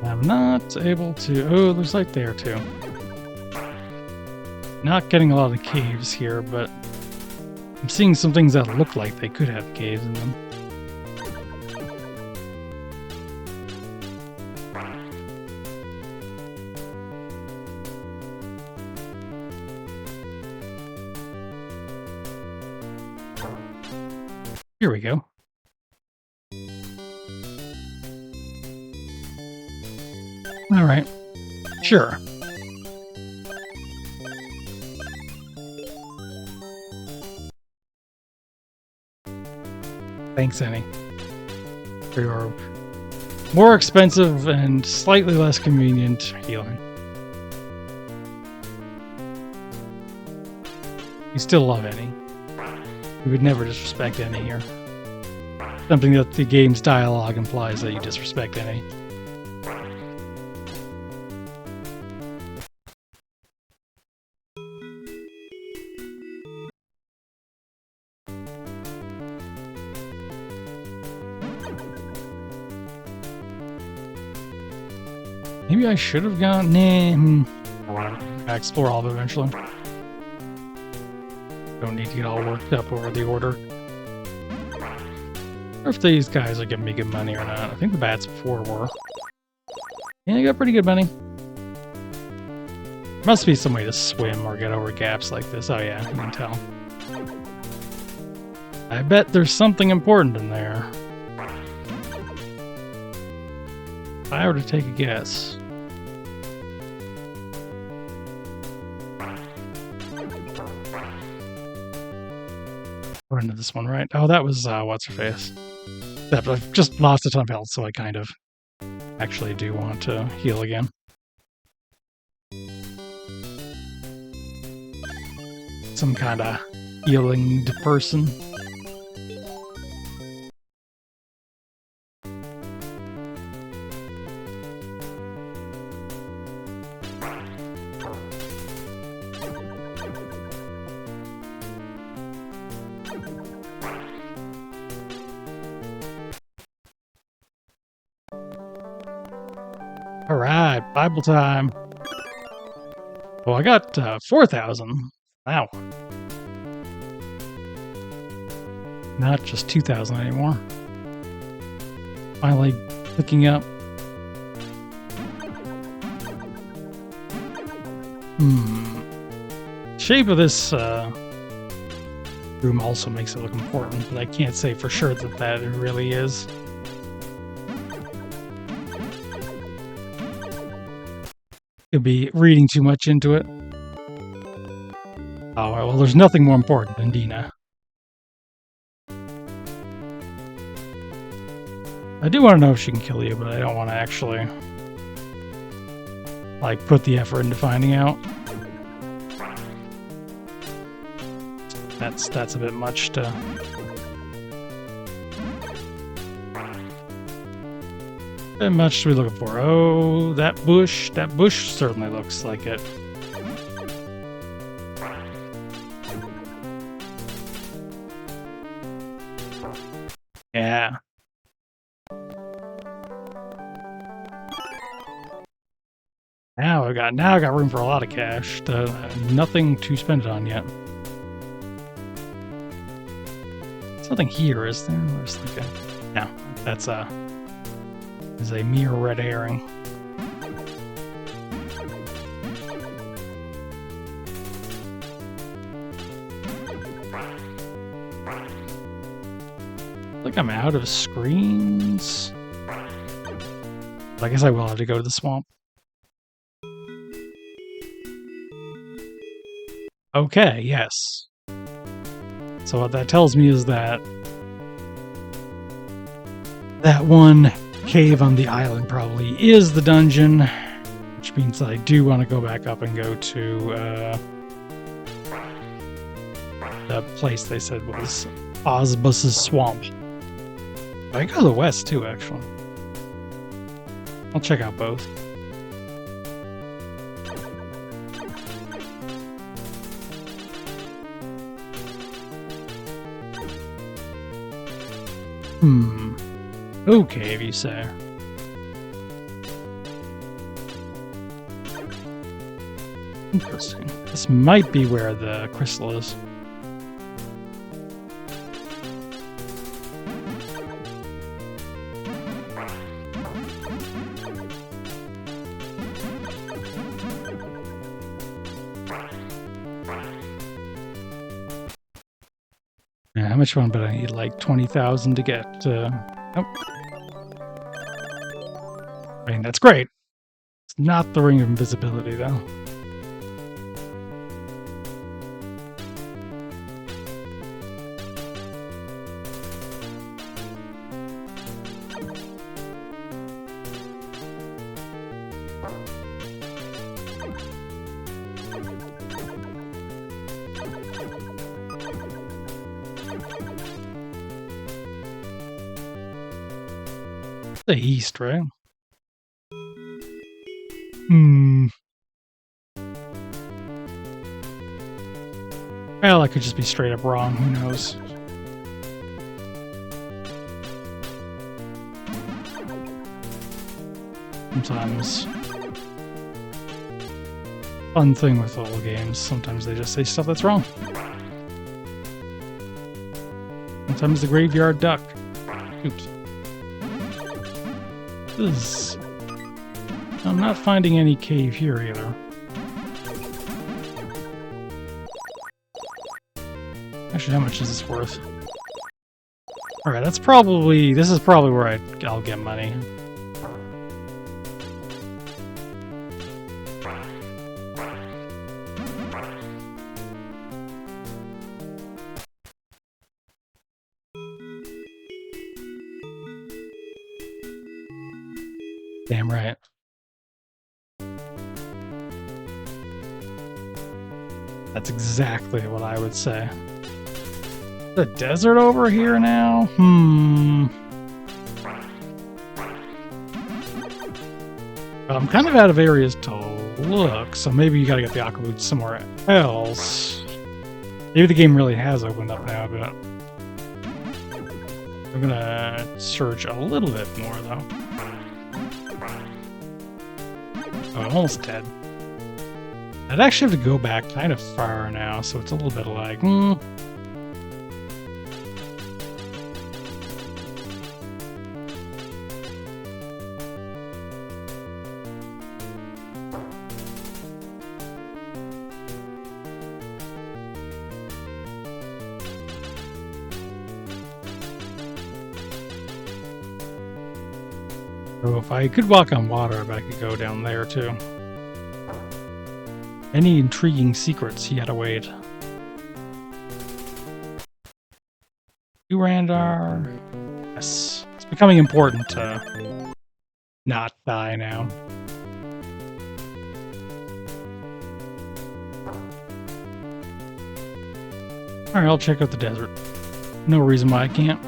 I'm not able to... Oh, there's light there, too. Not getting a lot of caves here, but I'm seeing some things that look like they could have caves in them. Here we go. All right. Sure. Thanks, Annie, for your more expensive and slightly less convenient healing. You still love Annie. You would never disrespect Annie here. Something that the game's dialogue implies that you disrespect Annie. Maybe I should have gone. Nah. I'll explore all of it eventually. Don't need to get all worked up over the order. Or if these guys are giving me good money or not. I think the bats before were. Yeah, you got pretty good money. Must be some way to swim or get over gaps like this. Oh yeah, you can tell. I bet there's something important in there. If I were to take a guess. We're into this one, right? Oh, that was, what's her face? I've just lost a ton of health, so I kind of actually do want to heal again. Some kind of healing person. Alright, Bible time. Well, I got 4,000. Wow. Not just 2,000 anymore. Finally picking up. Shape of this room also makes it look important, but I can't say for sure that it really is. Could be reading too much into it. Oh, well, there's nothing more important than Dina. I do want to know if she can kill you, but I don't want to actually, like, put the effort into finding out. That's a bit much to... How much are we looking for? Oh, that bush certainly looks like it. Yeah. Now I got room for a lot of cash. Nothing to spend it on yet. There's nothing here, is there? There's like a... No, that's is a mere red herring. I think I'm out of screens. But I guess I will have to go to the swamp. Okay, yes. So what that tells me is that that one cave on the island probably is the dungeon, which means that I do want to go back up and go to the place they said was Ozbus's Swamp. I can go to the west too, actually. I'll check out both. Okay, if you say. Interesting. This might be where the crystal is. Yeah, how much one? But I need like 20,000 to get. Nope. I mean, that's great. It's not the Ring of Invisibility, though. The east, right? Well, I could just be straight up wrong. Who knows? Sometimes. Fun thing with all games. Sometimes they just say stuff that's wrong. Sometimes the graveyard duck. Oops. I'm not finding any cave here either. Actually, how much is this worth? Alright, this is probably where I'll get money. Damn right. That's exactly what I would say. The desert over here now? I'm kind of out of areas to look, so maybe you gotta get the aqua boots somewhere else. Maybe the game really has opened up now, but I'm gonna search a little bit more, though. Oh, I'm almost dead. I'd actually have to go back kind of far now, so it's a little bit like, So if I could walk on water, I bet I could go down there too. Any intriguing secrets yet await? Durandar. Yes. It's becoming important to not die now. Alright, I'll check out the desert. No reason why I can't.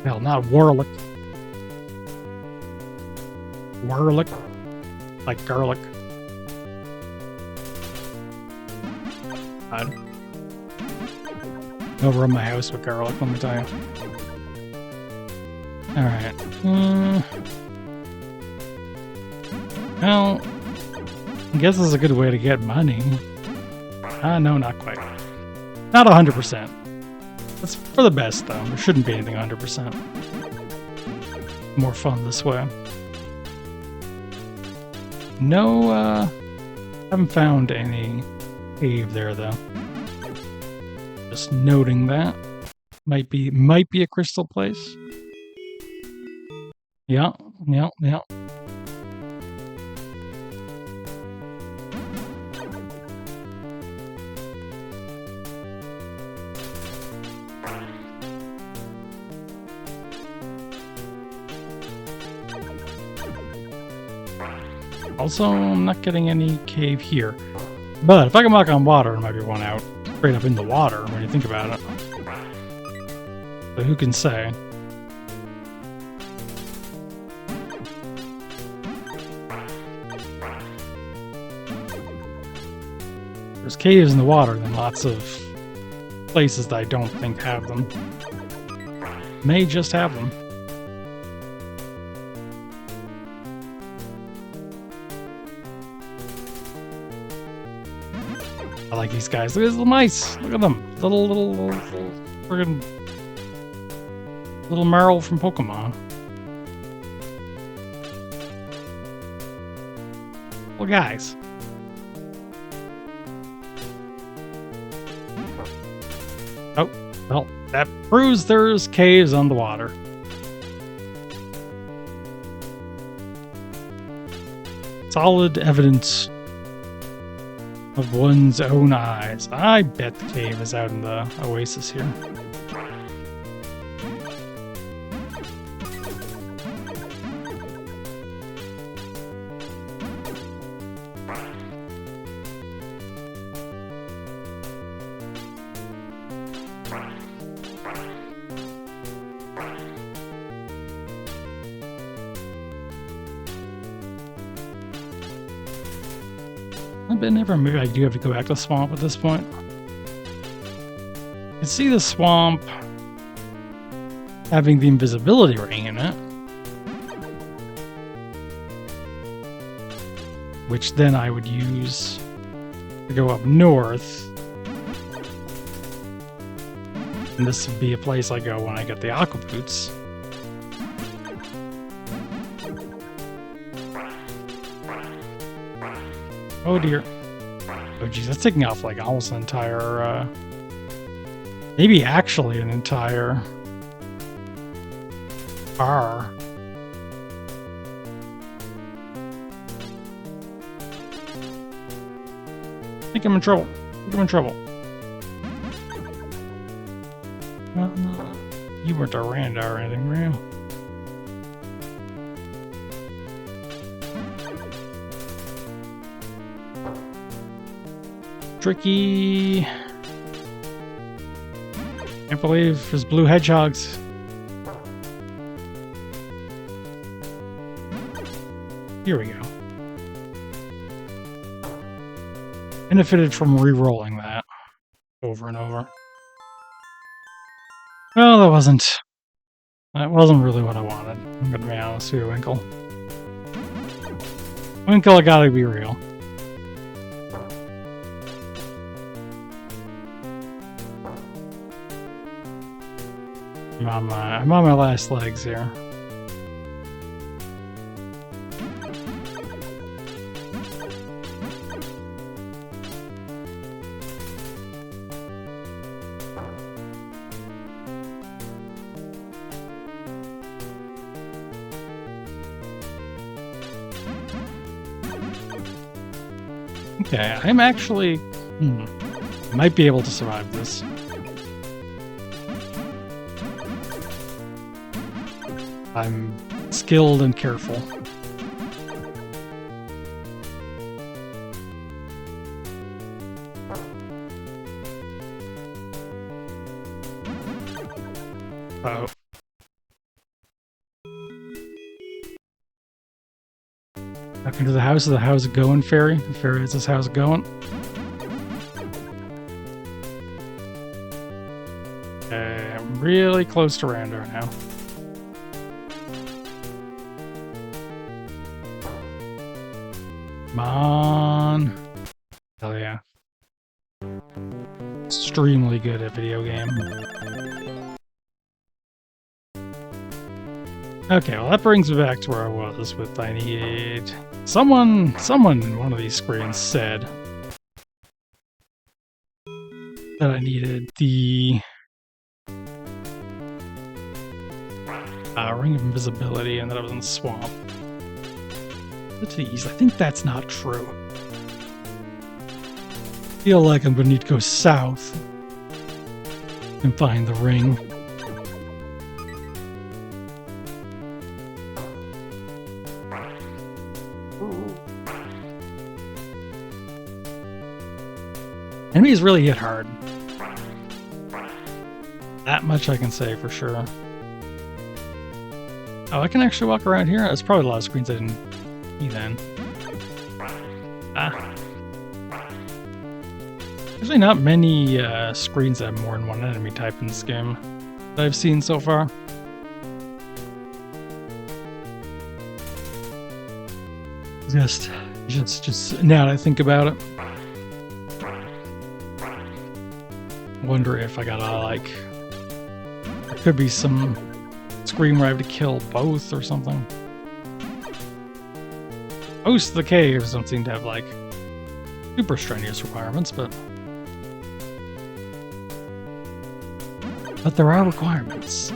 Hell, not Warlick. Warlick. Like garlic. God. Over in my house with garlic, let me tell you. Alright. Well, I guess this is a good way to get money. No, not quite. Not 100%. That's for the best, though. There shouldn't be anything 100%. More fun this way. No, haven't found any cave there, though. Just noting that. Might be a crystal place. Yeah. Also, I'm not getting any cave here. But if I can walk on water, there might be one out straight up in the water when you think about it. But who can say? There's caves in the water and lots of places that I don't think have them. May just have them. I like these guys. Look at these little mice. Look at them. Little friggin' little Meryl from Pokemon. Little guys. Oh, well, that proves there's caves on the water. Solid evidence of one's own eyes. I bet the cave is out in the oasis here. But never, maybe I do have to go back to the swamp at this point. I see the swamp having the invisibility ring in it, which then I would use to go up north. And this would be a place I go when I get the aqua boots. Oh dear. Oh geez, that's taking off like almost an entire, maybe actually an entire bar. I think I'm in trouble. Well, you weren't a Randa or anything, were you? Tricky. Can't believe there's blue hedgehogs. Here we go. Benefited from re-rolling that over and over. Well, that wasn't That wasn't really what I wanted. I'm gonna be honest with you, Winkle. Winkle, I gotta be real. I'm on my last legs here. Okay, I'm actually... might be able to survive this. I'm skilled and careful. Oh. Back into the house. Is the house going, Fairy? Fairy, is this house going? Okay, I'm really close to Randor now. Come on. Hell yeah. Extremely good at video game. Okay, well that brings me back to where I was with I need... Someone in one of these screens said that I needed the Ring of Invisibility and that I was in the swamp. What's these? I think that's not true. I feel like I'm gonna need to go south and find the ring. Enemies really hit hard. That much I can say for sure. Oh, I can actually walk around here? There's probably a lot of screens I didn't see then. Ah. There's not many screens that have more than one enemy type in this game that I've seen so far. Just now that I think about it. Wonder if I gotta, like... There could be some screen where I have to kill both or something. Most of the caves don't seem to have, like, super strenuous requirements, but there are requirements.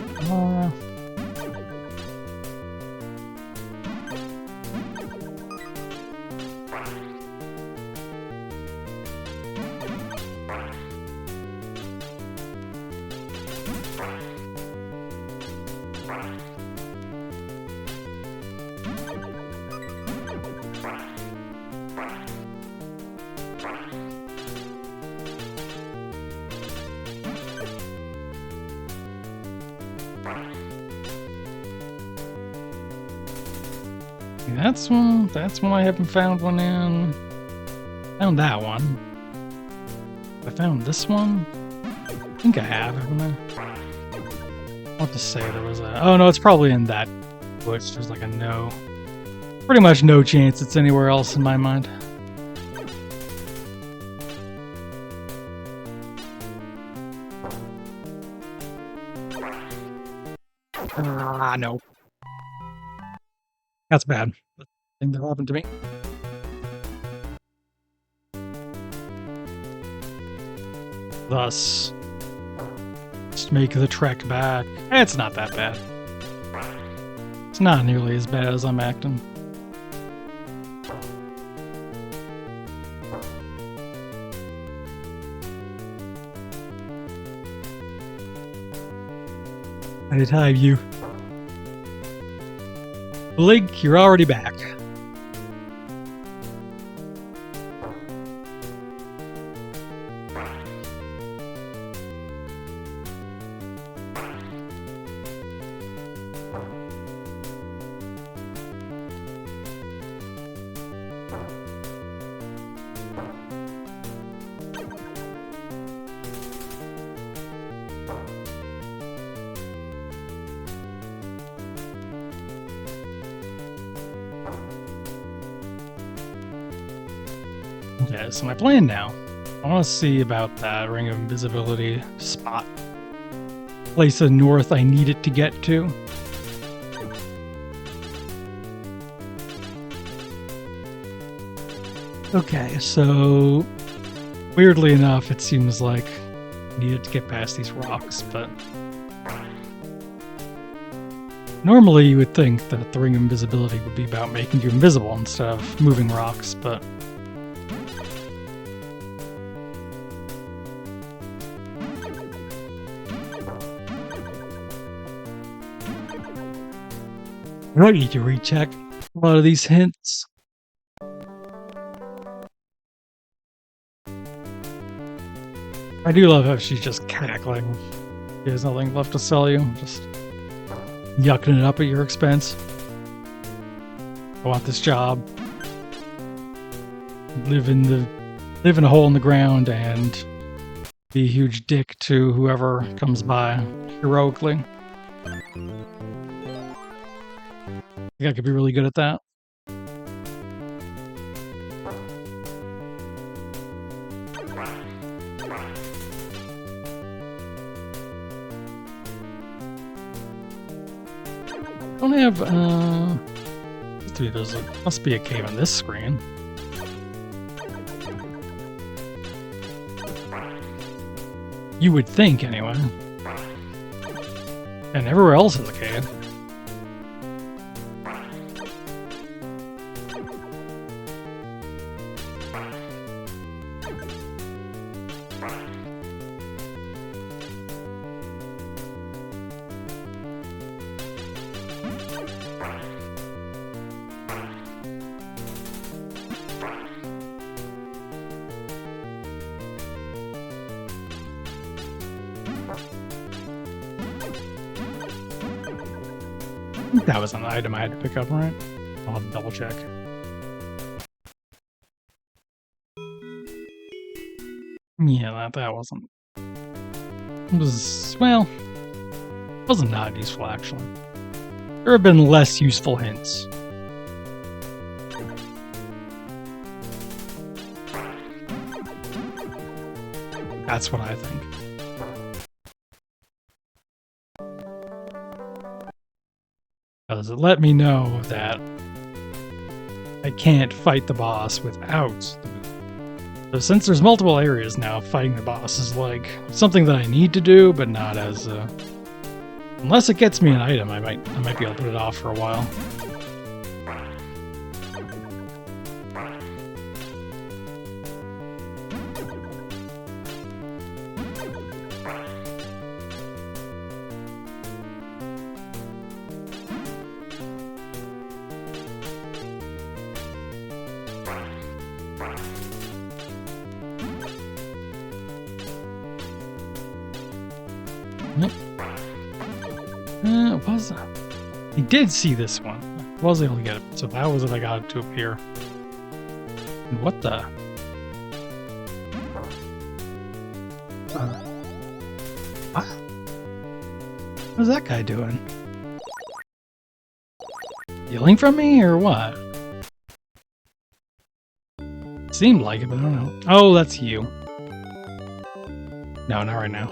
That's one I haven't found one in. Found that one. I found this one. I think I have, haven't I? I want to say there was a... Oh no, it's probably in that bush. There's like a no... Pretty much no chance it's anywhere else in my mind. No. That's bad. That's the thing that happened to me. Thus, just make the trek back. It's not that bad. It's not nearly as bad as I'm acting. Anytime you... Blink, you're already back. Okay, so my plan now. I want to see about that ring of invisibility spot. Place of north I need it to get to. Okay, so weirdly enough, it seems like I needed to get past these rocks, but normally you would think that the ring of invisibility would be about making you invisible instead of moving rocks, but I need to recheck a lot of these hints. I do love how she's just cackling. She has nothing left to sell you, just yucking it up at your expense. I want this job. Live in a hole in the ground and be a huge dick to whoever comes by heroically. I think I could be really good at that. Don't have there's must be a cave on this screen. You would think anyway. And everywhere else is a cave. I think that was an item I had to pick up, right? I'll have to double check. Yeah, that wasn't. It was, well, it wasn't not useful actually. There have been less useful hints. That's what I think. Does it let me know that I can't fight the boss without the move? So since there's multiple areas now, fighting the boss is like something that I need to do, but not as unless it gets me an item, I might be able to put it off for a while. Yep. I did see this one. I was able to get it, so that was if I got it to appear. And what the? What? What's that guy doing? Stealing from me, or what? Seemed like it, but I don't know. Oh, that's you. No, not right now.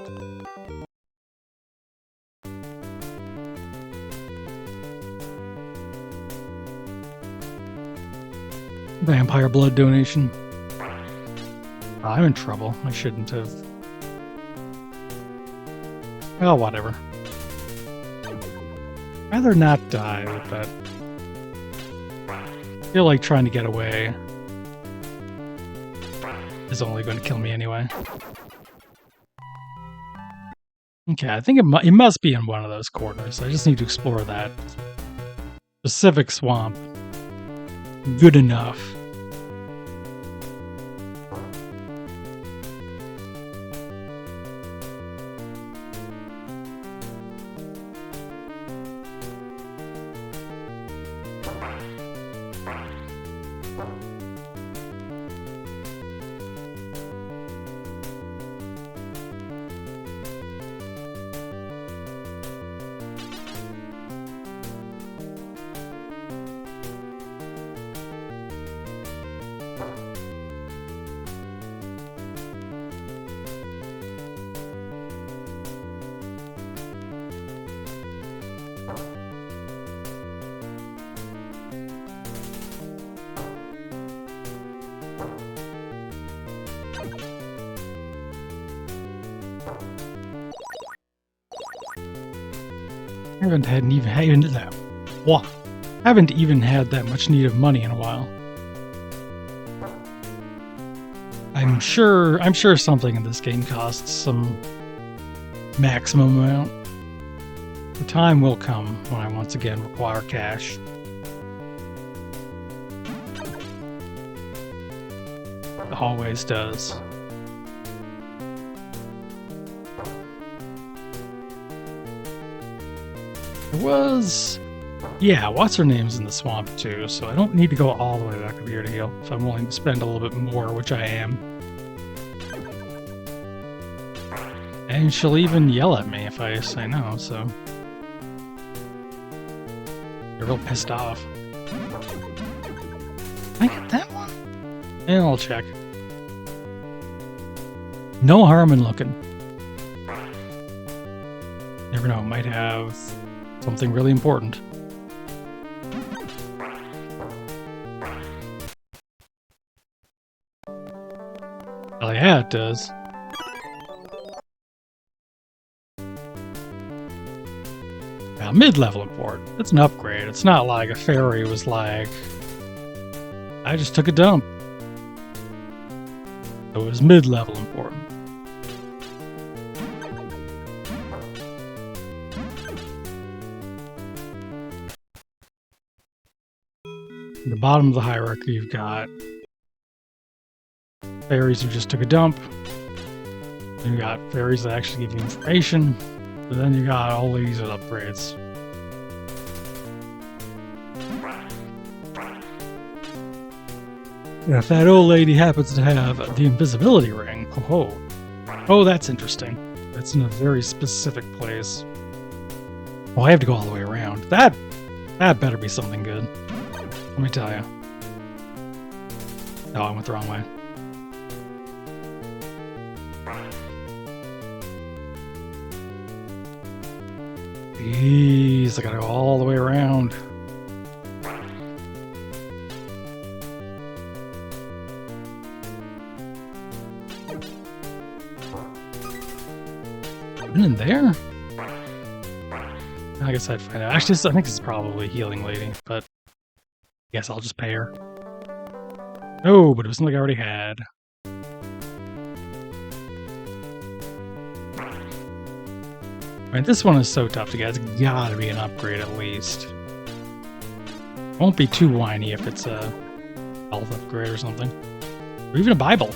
Vampire blood donation. I'm in trouble. I shouldn't have. Well, whatever. Rather not die with that. I feel like trying to get away is only going to kill me anyway. Okay, I think it must be in one of those corners. I just need to explore that specific swamp good enough. Haven't even had that much need of money in a while. I'm sure something in this game costs some maximum amount. The time will come when I once again require cash. It always does. Yeah, what's her name's in the swamp too, so I don't need to go all the way back up here to heal if I'm willing to spend a little bit more, which I am. And she'll even yell at me if I say no, so... You're real pissed off. Can I get that one? And I'll check. No harm in looking. Never know, might have something really important. Oh yeah, it does. Now, mid-level important. It's an upgrade. It's not like a fairy was like, I just took a dump. It was mid-level important. At the bottom of the hierarchy, you've got fairies who just took a dump. Then you got fairies that actually give you information. But then you got all these upgrades. And if that old lady happens to have the invisibility ring, oh, that's interesting. That's in a very specific place. Oh, I have to go all the way around. That better be something good. Let me tell you. Oh, I went the wrong way. Jeez, I gotta go all the way around. Been in there? I guess I'd find out. Actually, I think this is probably Healing Lady, but I guess I'll just pay her. No, but it was something I already had. Right, this one is so tough to get. It's gotta be an upgrade at least. Won't be too whiny if it's a health upgrade or something. Or even a Bible.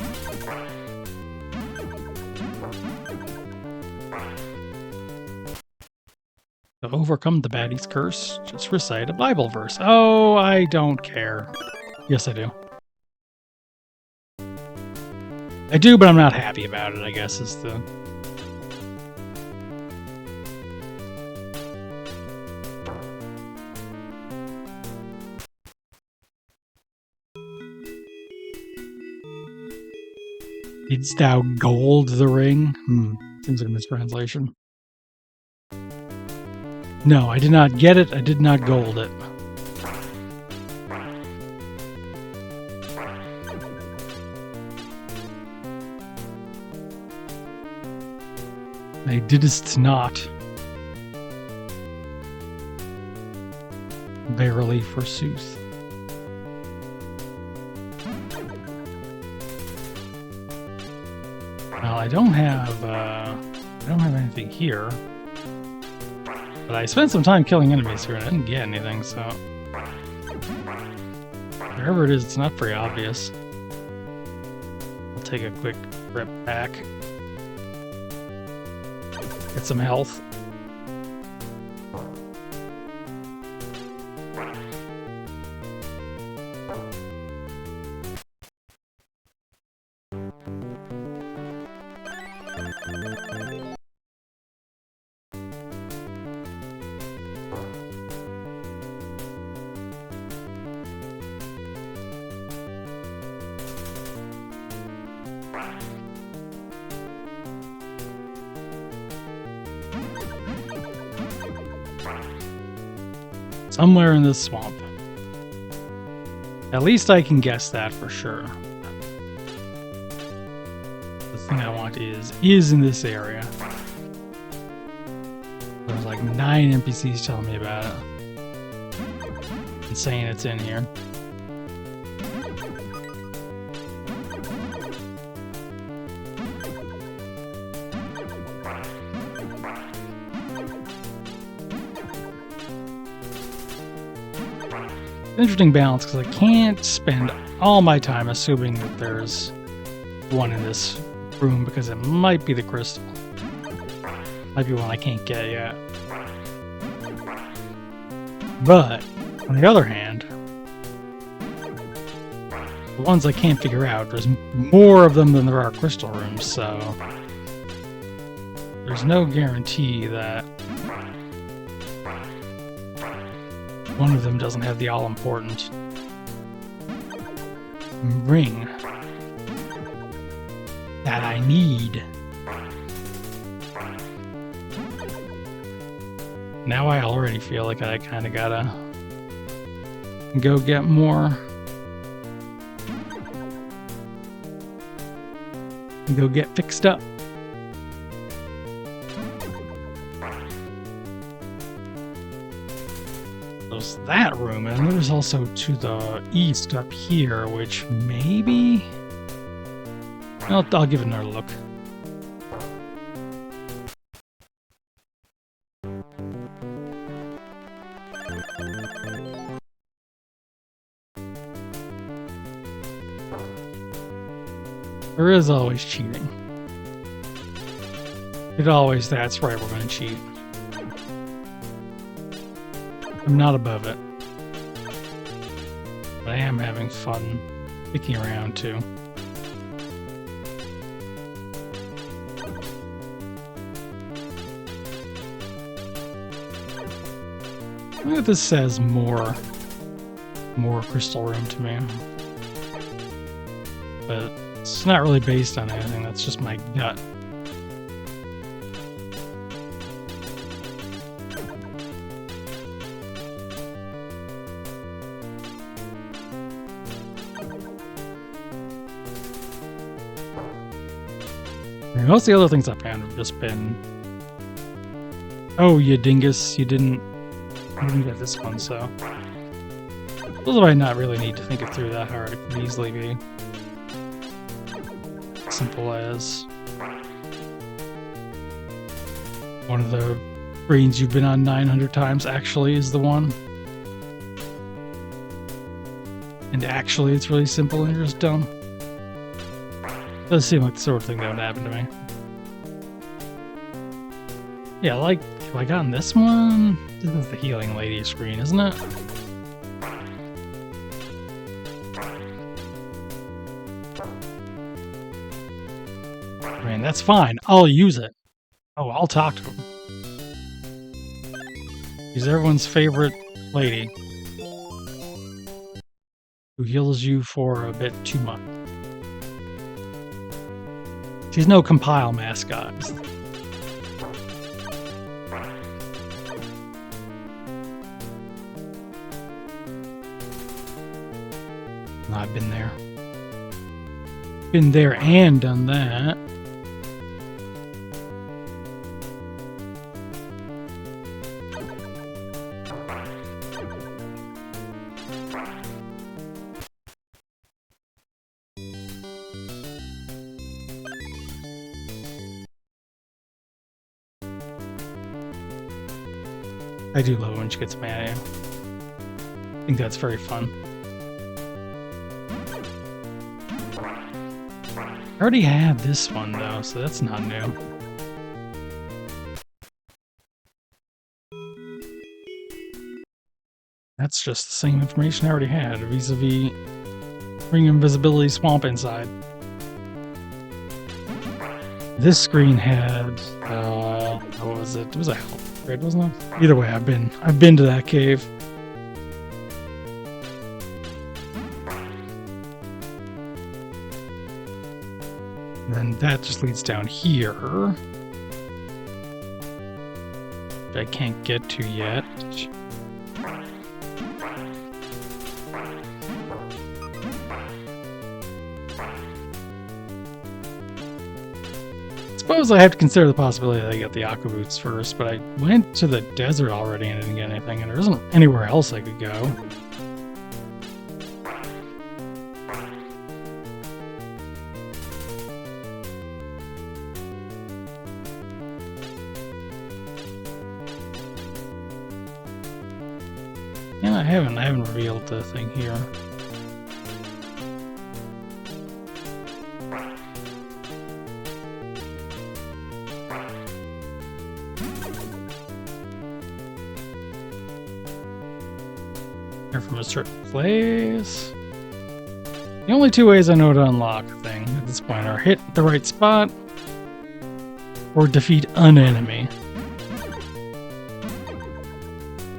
To overcome the baddie's curse, just recite a Bible verse. Oh, I don't care. Yes, I do. I do, but I'm not happy about it, I guess, is the... Didst thou gold the ring? Seems like a mistranslation. No, I did not get it. I did not gold it. They didst not. Verily, forsooth. Well, I don't have anything here. But I spent some time killing enemies here and I didn't get anything, so... Wherever it is, it's not very obvious. I'll take a quick trip back. Get some health. Somewhere in this swamp. At least I can guess that for sure. The thing I want is in this area. There's like 9 NPCs telling me about it. And saying it's in here. Interesting balance, because I can't spend all my time assuming that there's one in this room, because it might be the crystal. Might be one I can't get yet. But, on the other hand, the ones I can't figure out, there's more of them than there are crystal rooms, so there's no guarantee that one of them doesn't have the all-important ring that I need. Now I already feel like I kind of gotta go get more. Go get fixed up. There's that room, and there's also to the east up here, which maybe... I'll give it another look. There is always cheating. That's right, we're going to cheat. I'm not above it. But I am having fun picking around too. I think this says more crystal room to me. But it's not really based on anything, that's just my gut. Most of the other things I found have just been, oh, you dingus, you didn't get this one, so those might not really need to think it through that hard. It could easily be simple as one of the screens you've been on 900 times actually is the one. And actually it's really simple and you're just dumb. Does seem like the sort of thing that would happen to me. Yeah, like, have I gotten this one? This is the healing lady screen, isn't it? I mean, that's fine. I'll use it. Oh, I'll talk to him. She's everyone's favorite lady who heals you for a bit too much. She's no compile mascot. I've been there. Been there and done that. I do love it when she gets mad at you. I think that's very fun. I already had this one though, so that's not new. That's just the same information I already had vis-a-vis Ring Invisibility Swamp inside. This screen had what was it? It was a health upgrade, wasn't it? Either way, I've been to that cave. And then that just leads down here, which I can't get to yet. suppose I have to consider the possibility that I get the aqua boots first, but I went to the desert already and didn't get anything, and there isn't anywhere else I could go. Yeah, I haven't revealed the thing here. Here from a certain place. The only two ways I know to unlock a thing at this point are hit the right spot or defeat an enemy.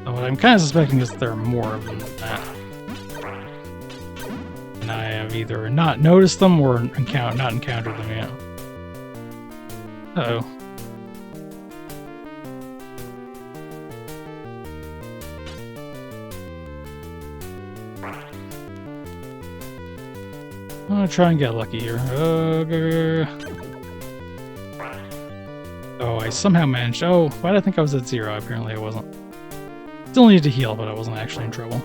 What I'm kind of suspecting is that there are more of them than that. And I have either not noticed them or not encountered them yet. Uh-oh. I'm gonna try and get lucky here. Oh, I somehow managed. Oh, why did I think I was at 0? Apparently I wasn't. Still needed to heal, but I wasn't actually in trouble.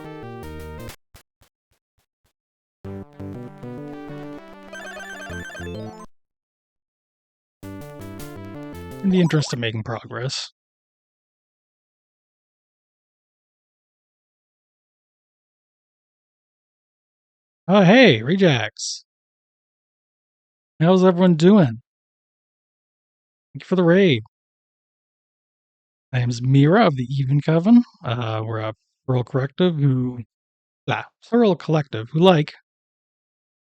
In the interest of making progress. Oh, hey, Rejax. How's everyone doing? Thank you for the raid. My name's Mira of the Even Coven. We're a plural collective who like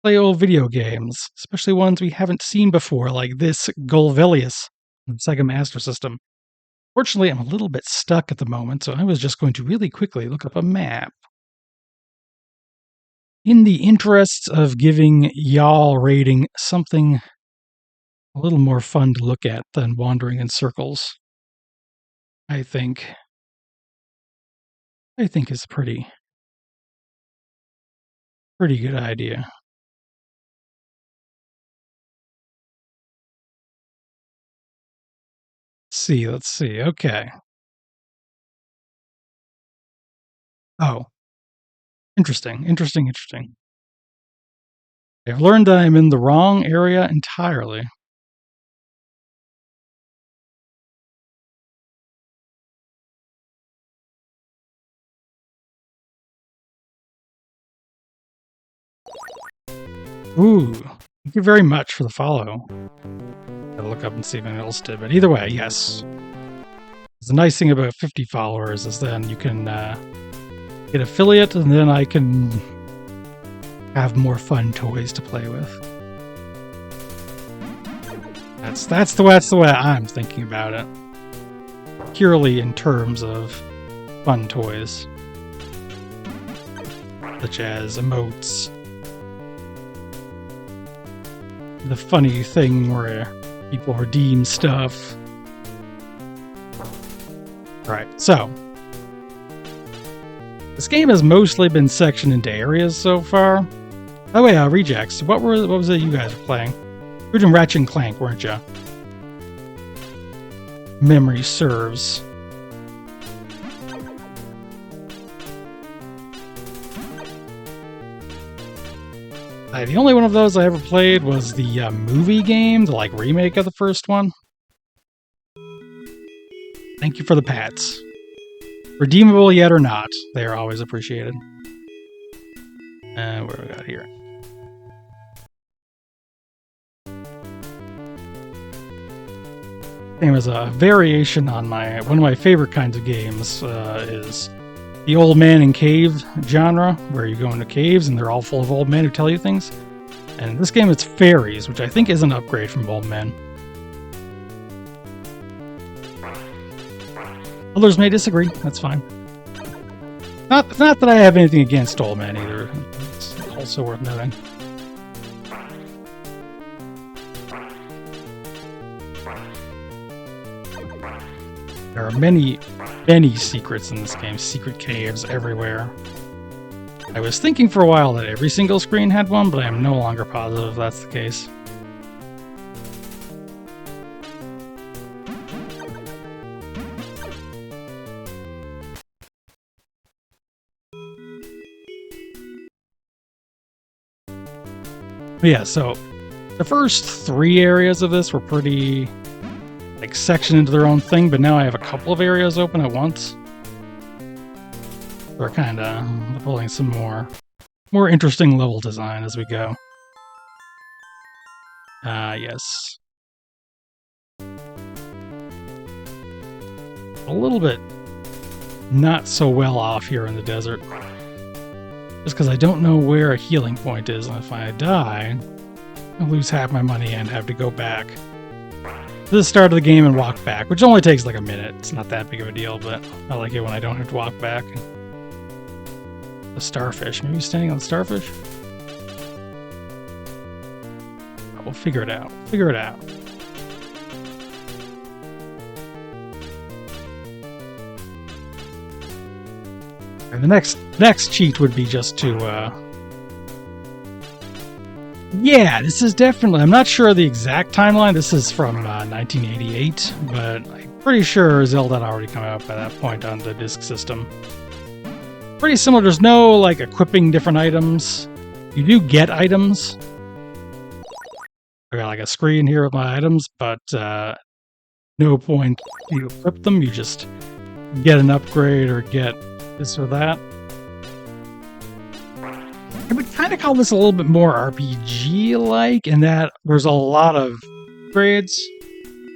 play old video games, especially ones we haven't seen before, like this Golvelius on Sega Master System. Fortunately, I'm a little bit stuck at the moment, so I was just going to really quickly look up a map. In the interests of giving y'all rating something a little more fun to look at than wandering in circles, I think is a pretty good idea. Let's see. Okay. Oh. Interesting. I've learned that I'm in the wrong area entirely. Ooh, thank you very much for the follow. Gotta look up and see if anyone else did, but either way, yes. The nice thing about 50 followers is then you can get affiliate, and then I can have more fun toys to play with. That's the way I'm thinking about it. Purely in terms of fun toys, such as emotes. The funny thing where people redeem stuff. Right, so this game has mostly been sectioned into areas so far. By the way, Rejects, what was it you guys were playing? You were doing Ratchet and Clank, weren't you? Memory serves. The only one of those I ever played was the movie game, the remake of the first one. Thank you for the pats. Redeemable yet or not, they are always appreciated. What do we got here? Game is a variation on one of my favorite kinds of games is the old man in cave genre, where you go into caves and they're all full of old men who tell you things. And in this game it's fairies, which I think is an upgrade from old men. Others may disagree, that's fine. Not that I have anything against old men either. It's also worth noting. There are many secrets in this game, secret caves everywhere. I was thinking for a while that every single screen had one, but I am no longer positive that's the case. But yeah, so the first 3 areas of this were pretty like sectioned into their own thing, but now I have a couple of areas open at once. We're kind of pulling some more interesting level design as we go. Yes. A little bit not so well off here in the desert. Just because I don't know where a healing point is, and if I die, I lose half my money and have to go back to the start of the game and walk back, which only takes like a minute. It's not that big of a deal, but I like it when I don't have to walk back. The starfish. Maybe standing on the starfish? We'll figure it out. Figure it out. And the next cheat would be just to yeah, this is definitely, I'm not sure of the exact timeline. This is from 1988, but I'm pretty sure Zelda had already come out by that point on the disc system. Pretty similar. There's no like equipping different items. You do get items. I got like a screen here with my items, but no point you equip them. You just get an upgrade or get this or that. I would kind of call this a little bit more RPG-like in that there's a lot of upgrades.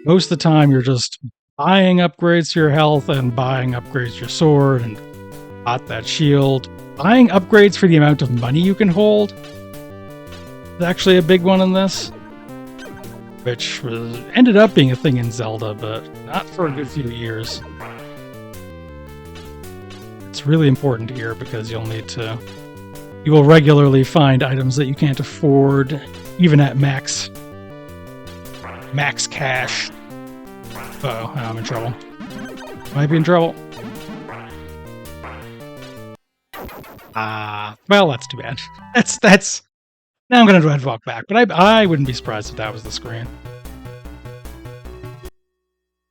Most of the time you're just buying upgrades to your health and buying upgrades to your sword and bought that shield. Buying upgrades for the amount of money you can hold is actually a big one in this, which ended up being a thing in Zelda, but not for a good few years. It's really important here because you will regularly find items that you can't afford, even at max cash. Uh-oh, I'm in trouble. Might be in trouble. Well, that's too bad. That's. Now I'm gonna try to walk back, but I wouldn't be surprised if that was the screen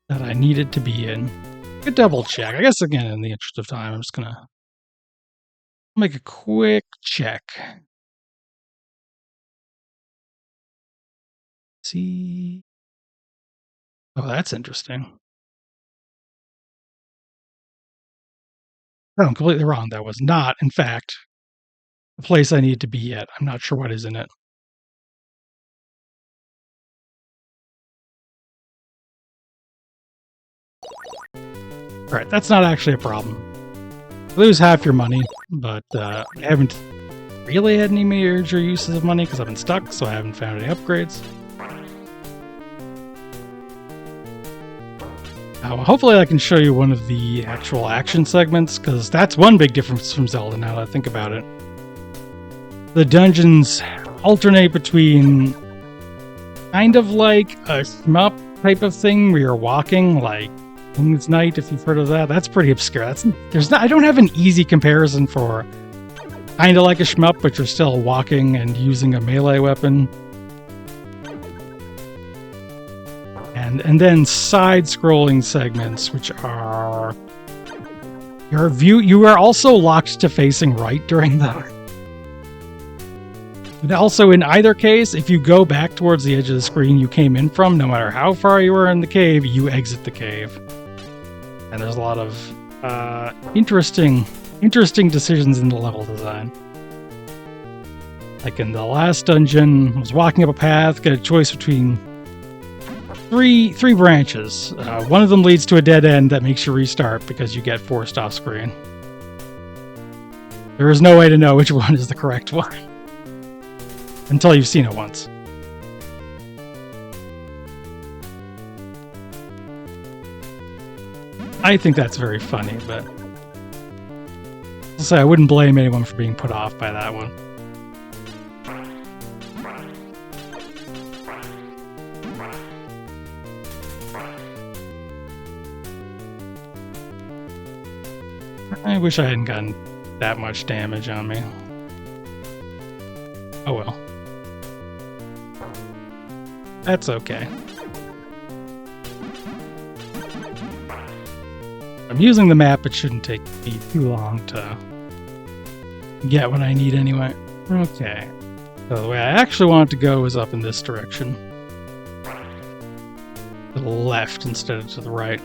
that I needed to be in. A double check. I guess again, in the interest of time, I'm just gonna make a quick check. See. Oh, that's interesting. Oh, I'm completely wrong. That was not, in fact, the place I need to be at. I'm not sure what is in it. Alright, that's not actually a problem. You lose half your money, but I haven't really had any major uses of money because I've been stuck, so I haven't found any upgrades. Hopefully I can show you one of the actual action segments, because that's one big difference from Zelda now that I think about it. The dungeons alternate between kind of like a shmup type of thing where you're walking, like King's Night, if you've heard of that. That's pretty obscure. I don't have an easy comparison for kind of like a shmup, but you're still walking and using a melee weapon. And then side-scrolling segments, which are you are also locked to facing right during them. And also, in either case, if you go back towards the edge of the screen you came in from, no matter how far you were in the cave, you exit the cave. And there's a lot of interesting decisions in the level design. Like in the last dungeon, I was walking up a path, got a choice between three branches. One of them leads to a dead end that makes you restart because you get forced off screen. There is no way to know which one is the correct one until you've seen it once. I think that's very funny, but I'll say I wouldn't blame anyone for being put off by that one. I wish I hadn't gotten that much damage on me. Oh well. That's okay. I'm using the map, it shouldn't take me too long to get what I need anyway. Okay. So the way I actually want it to go is up in this direction. To the left instead of to the right.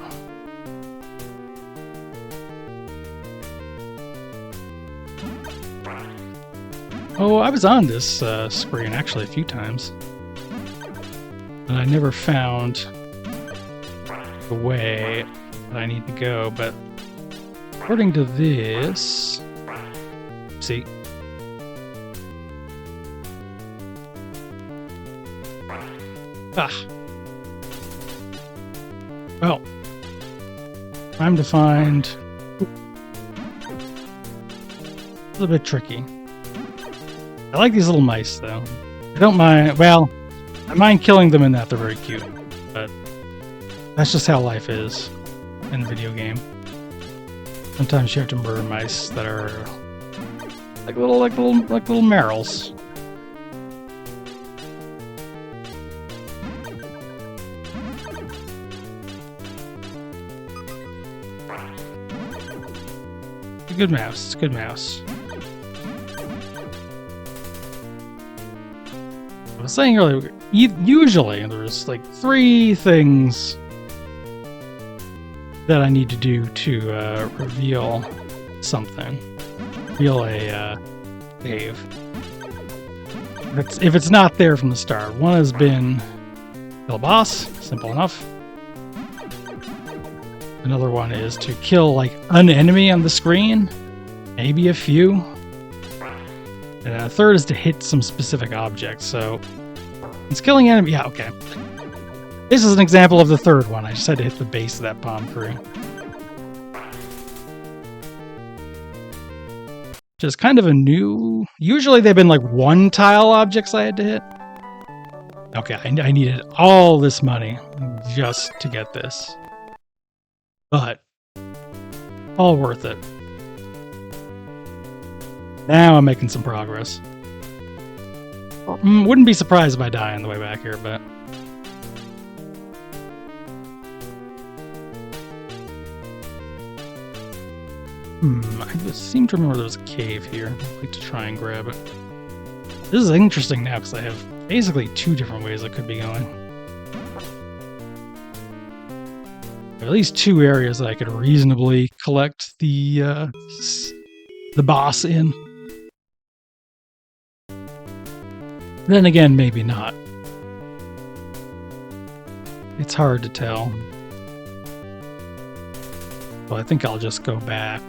Oh, I was on this screen actually a few times. And I never found the way that I need to go, but according to this... See? Ah. Well. Time to find... It's a bit tricky. I like these little mice, though. I don't mind... Well, I mind killing them in that they're very cute. But that's just how life is in a video game. Sometimes you have to murder mice that are like little merrills. It's a good mouse. It's a good mouse. I was saying earlier, usually there's like 3 things that I need to do to reveal something. Reveal a save. If it's not there from the start. One has been kill a boss, simple enough. Another one is to kill like an enemy on the screen, maybe a few. And a third is to hit some specific objects. So it's killing enemy. Yeah, okay. This is an example of the third one. I just had to hit the base of that palm tree. Which is kind of a new... Usually they've been like 1-tile objects I had to hit. Okay, I needed all this money just to get this. But all worth it. Now I'm making some progress. Wouldn't be surprised if I die on the way back here, but... I seem to remember there was a cave here. I'd like to try and grab it. This is interesting now because I have basically 2 different ways I could be going. At least 2 areas that I could reasonably collect the boss in. Then again, maybe not. It's hard to tell. So I think I'll just go back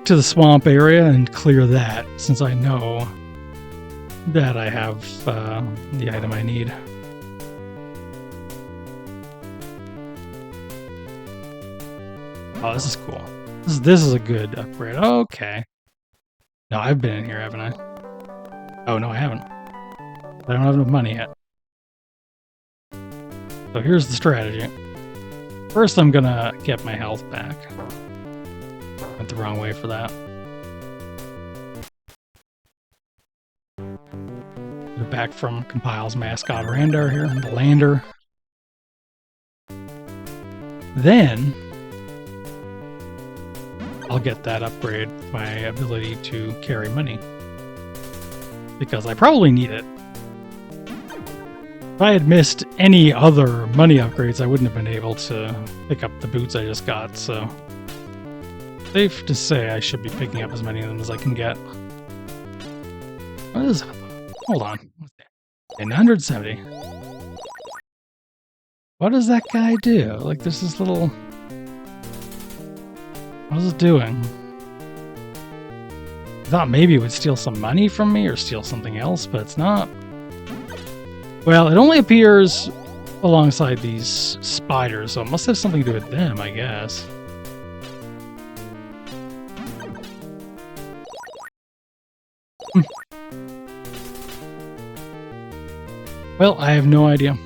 to the swamp area and clear that, since I know that I have the item I need. Oh, this is cool. This is a good upgrade. Okay. No, I've been in here, haven't I? Oh, no, I haven't. I don't have enough money yet. So here's the strategy. First, I'm gonna get my health back. Went the wrong way for that. Get back from Compile's mascot Randar here, the lander. Then I'll get that upgrade, my ability to carry money. Because I probably need it. If I had missed any other money upgrades, I wouldn't have been able to pick up the boots I just got, so... Safe to say I should be picking up as many of them as I can get. What is... Hold on. Okay, 970. What does that guy do? Like, there's this little... What is it doing? I thought maybe it would steal some money from me or steal something else, but it's not. Well, it only appears alongside these spiders, so it must have something to do with them, I guess. Well, I have no idea.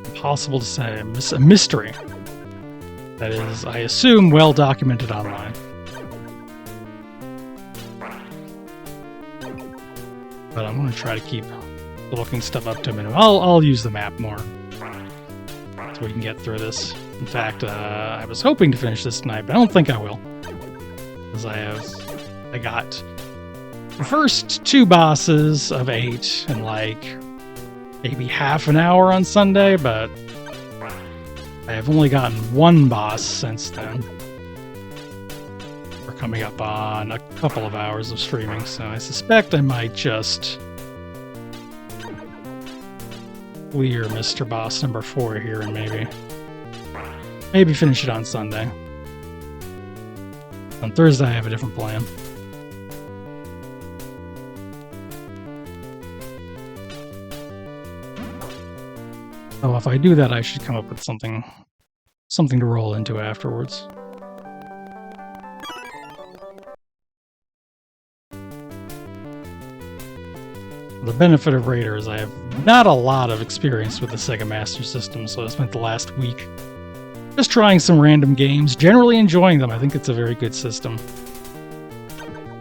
Impossible to say. A mystery. That is, I assume, well documented online. But I'm going to try to keep looking stuff up to a minimum. I'll use the map more, so we can get through this. In fact, I was hoping to finish this tonight, but I don't think I will. Because I got the first 2 bosses of 8 in like maybe half an hour on Sunday, but I have only gotten 1 boss since then. We're coming up on a couple of hours of streaming, so I suspect I might just clear Mr. Boss number 4 here and maybe finish it on Sunday. On Thursday, I have a different plan. So if I do that, I should come up with something to roll into afterwards. The benefit of Raider is I have not a lot of experience with the Sega Master System, so I spent the last week just trying some random games, generally enjoying them. I think it's a very good system.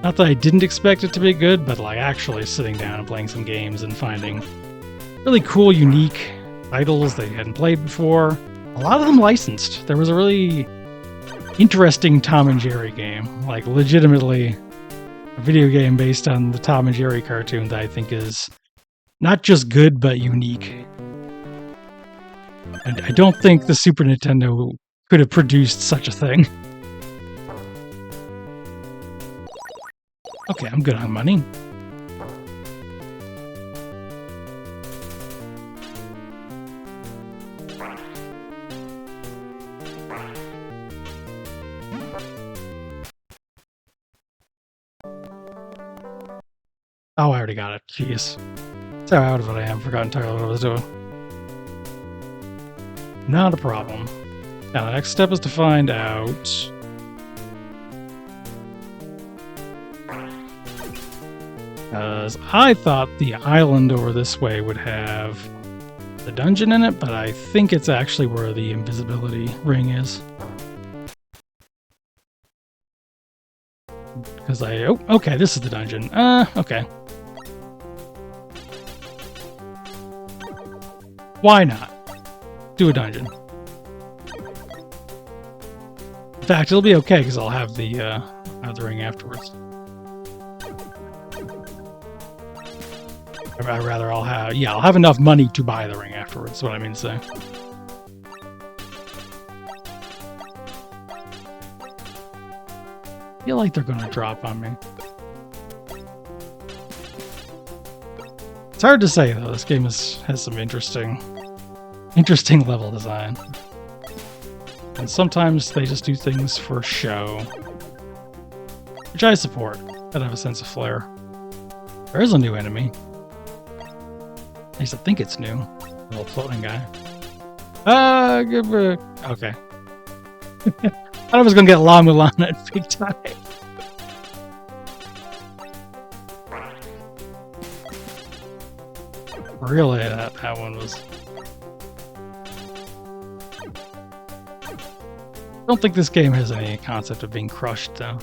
Not that I didn't expect it to be good, but like actually sitting down and playing some games and finding really cool, unique titles they hadn't played before. A lot of them licensed. There was a really interesting Tom and Jerry game, like legitimately a video game based on the Tom and Jerry cartoon that I think is not just good, but unique. And I don't think the Super Nintendo could have produced such a thing. Okay, I'm good on money. Oh, I already got it. Jeez. That's how out of it I am. Forgot entirely what I was doing. Not a problem. Now, the next step is to find out... Because I thought the island over this way would have the dungeon in it, but I think it's actually where the invisibility ring is. Because oh, okay, this is the dungeon. Okay. Why not? Do a dungeon. In fact, it'll be okay because I'll have the ring afterwards. I'd rather I'll have enough money to buy the ring afterwards. That's what I mean to say. I feel like they're going to drop on me. It's hard to say though. This game has some interesting level design, and sometimes they just do things for show, which I support. I have a sense of flair. There is a new enemy. At least I think it's new. A little floating guy. Okay. I thought I was gonna get La Mulana at big time. Really, that one was... I don't think this game has any concept of being crushed, though.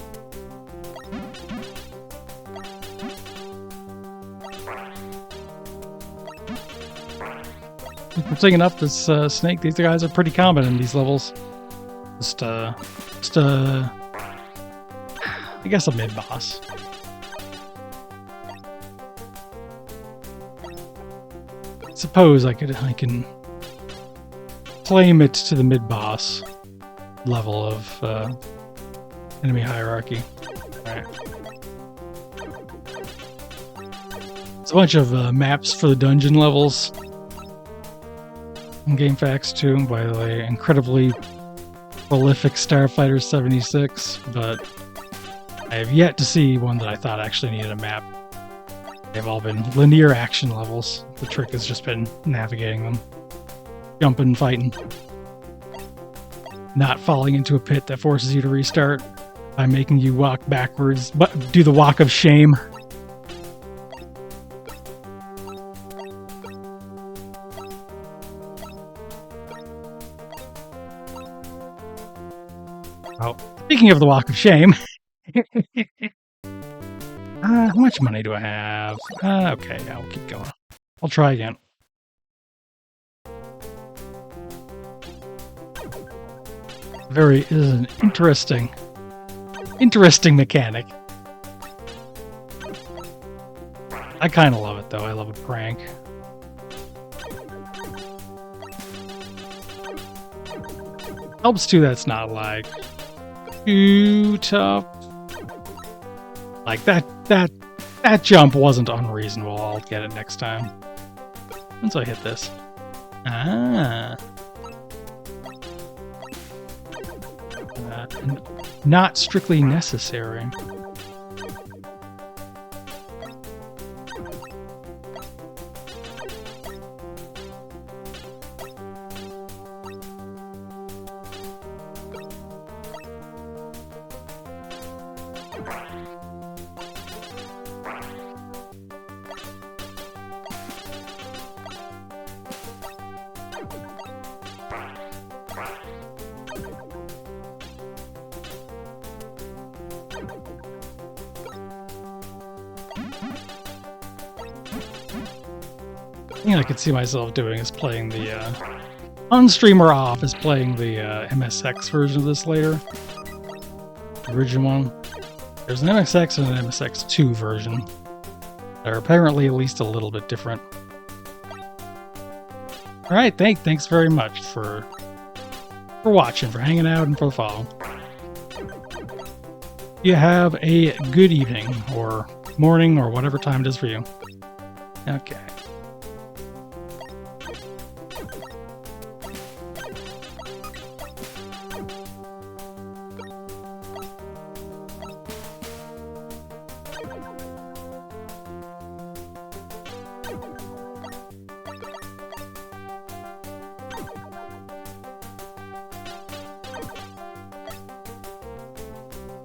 If we're taking up this snake, these guys are pretty common in these levels. Just I guess a mid-boss. I suppose I can claim it to the mid-boss level of enemy hierarchy. Alright. It's a bunch of maps for the dungeon levels. In Game Facts too, by the way, incredibly prolific Starfighter 76, but I have yet to see one that I thought actually needed a map. They've all been linear action levels. The trick has just been navigating them. Jumping, fighting. Not falling into a pit that forces you to restart by making you walk backwards, but do the walk of shame. Oh, speaking of the walk of shame. How much money do I have? Okay, yeah, we'll keep going. I'll try again. Is an interesting Interesting mechanic. I kind of love it, though. I love a prank. Helps, too, that's not, like, too tough. Like, that jump wasn't unreasonable. I'll get it next time. Once I hit this. Ah. Not strictly necessary. I could see myself doing is playing the on stream or off is playing the MSX version of this later. The original one. There's an MSX and an MSX2 version. They're apparently at least a little bit different. Alright, thanks very much for watching, for hanging out, and for the follow. You have a good evening, or morning, or whatever time it is for you. Okay.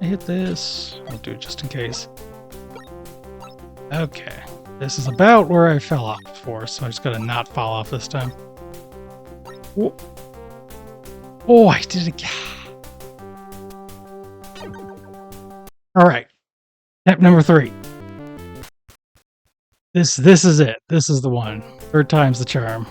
Hit this. I'll do it just in case. Okay. This is about where I fell off before, so I just gotta not fall off this time. Whoa. Oh, I did it again. Alright. Step number 3. This is it. This is the one. Third time's the charm.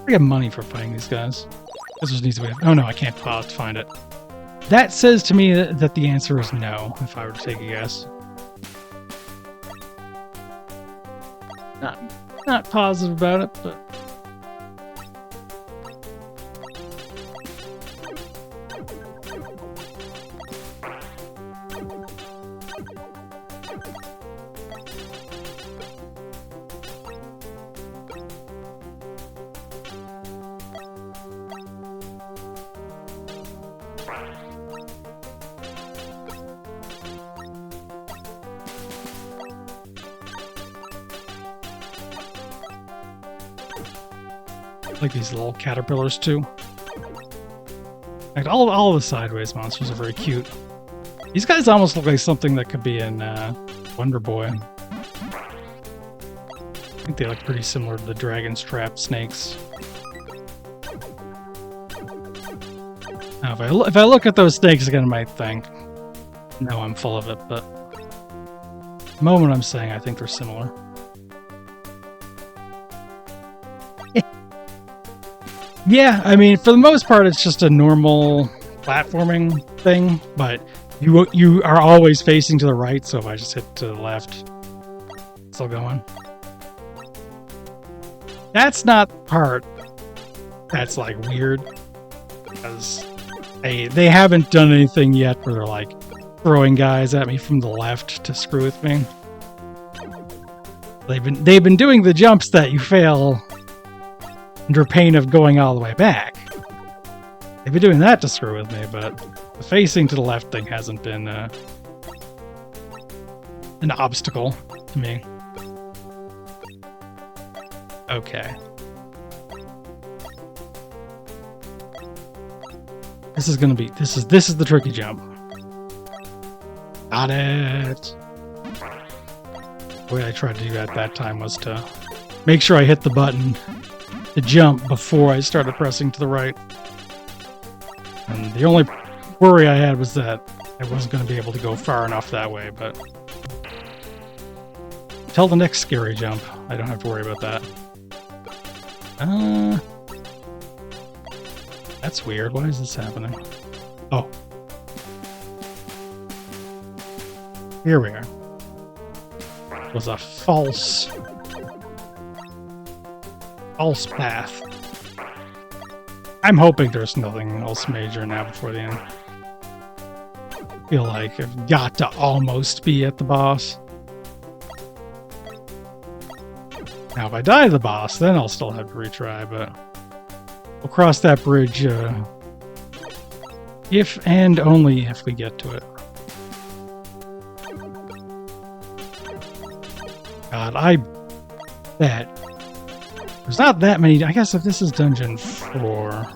I get money for fighting these guys. This just needs to be. Oh no, I can't pause to find it. That says to me that the answer is no, if I were to take a guess. Not positive about it, but. Like these little caterpillars too. Like all the sideways monsters are very cute. These guys almost look like something that could be in Wonder Boy. I think they look pretty similar to the Dragon's Trap snakes. Now, if I look at those snakes again, I might think, no, I'm full of it. But the moment I'm saying, I think they're similar. Yeah, I mean, for the most part, it's just a normal platforming thing, but you are always facing to the right, so if I just hit to the left, it's still going. That's not the part that's, like, weird, because they haven't done anything yet where they're, like, throwing guys at me from the left to screw with me. They've been doing the jumps that you fail under pain of going all the way back. They've been doing that to screw with me, but the facing to the left thing hasn't been an obstacle to me. Okay. This is gonna be this is the tricky jump. Got it. The way I tried to do that time was to make sure I hit the button to jump before I started pressing to the right. And the only worry I had was that I wasn't going to be able to go far enough that way, but until the next scary jump, I don't have to worry about that. That's weird. Why is this happening? Oh. Here we are. It was a false path. I'm hoping there's nothing else major now before the end. I feel like I've got to almost be at the boss. Now, if I die to the boss, then I'll still have to retry, but we'll cross that bridge if and only if we get to it. God, I bet there's not that many. I guess if this is dungeon 4,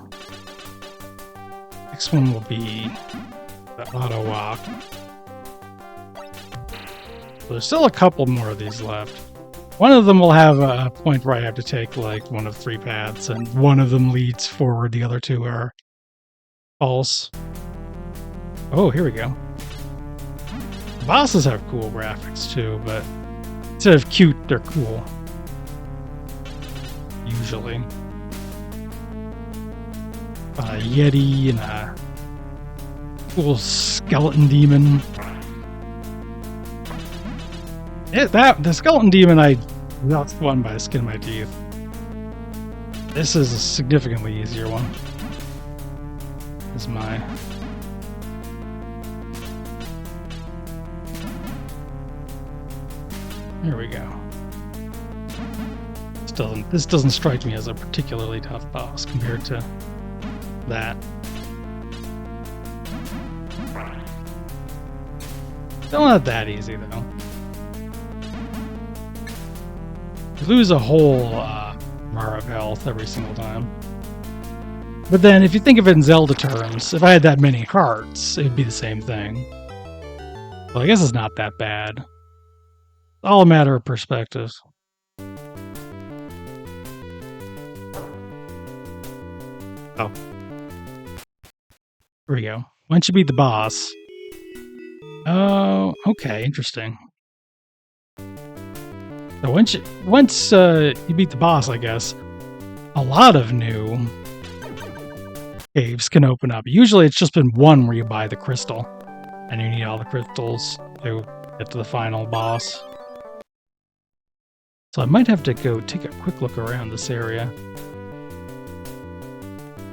next one will be the auto walk. So there's still a couple more of these left. One of them will have a point where I have to take like one of 3 paths, and one of them leads forward. The other 2 are false. Oh, here we go. The bosses have cool graphics too, but instead of cute, they're cool. Usually. A Yeti and a cool skeleton demon. The skeleton demon, that's the one by the skin of my teeth. This is a significantly easier one. This is my... Here we go. This doesn't strike me as a particularly tough boss compared to that. Still not that easy though. You lose a whole bar of health every single time. But then if you think of it in Zelda terms, if I had that many hearts, it would be the same thing. Well, I guess it's not that bad. It's all a matter of perspective. Oh. Here we go. Once you beat the boss... Oh, okay, interesting. So once you beat the boss, I guess, a lot of new caves can open up. Usually it's just been one where you buy the crystal, and you need all the crystals to get to the final boss. So I might have to go take a quick look around this area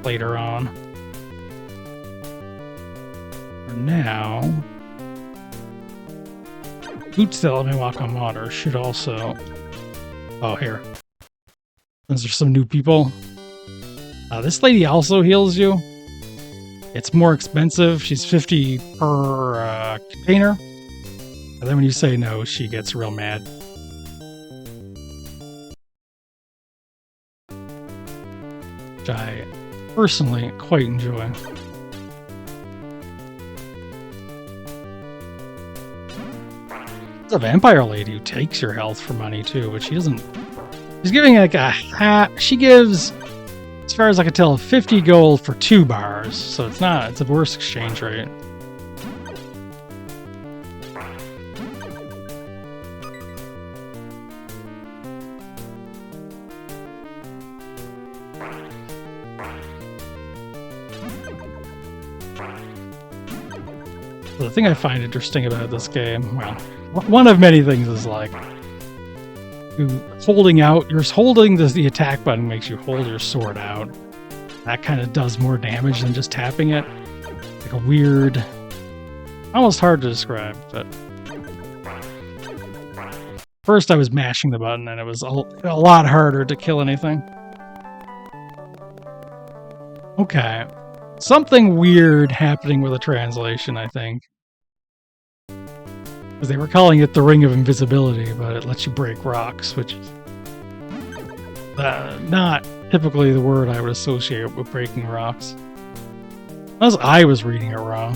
later on. For now, boots that let me walk on water should also... Oh, here. Those are some new people. This lady also heals you. It's more expensive. She's 50 per container. And then when you say no, she gets real mad. Which I personally quite enjoy. There's a vampire lady who takes your health for money too, but she doesn't... She's giving like a half... She gives, as far as I can tell, 50 gold for 2 bars. So it's a worse exchange rate. The thing I find interesting about this game, well, one of many things is like you're holding the attack button makes you hold your sword out. That kind of does more damage than just tapping it. Like a weird, almost hard to describe, but first I was mashing the button and it was a lot harder to kill anything. Okay. Something weird happening with the translation, I think. Because they were calling it the Ring of Invisibility, but it lets you break rocks, which is not typically the word I would associate with breaking rocks. Unless I was reading it wrong.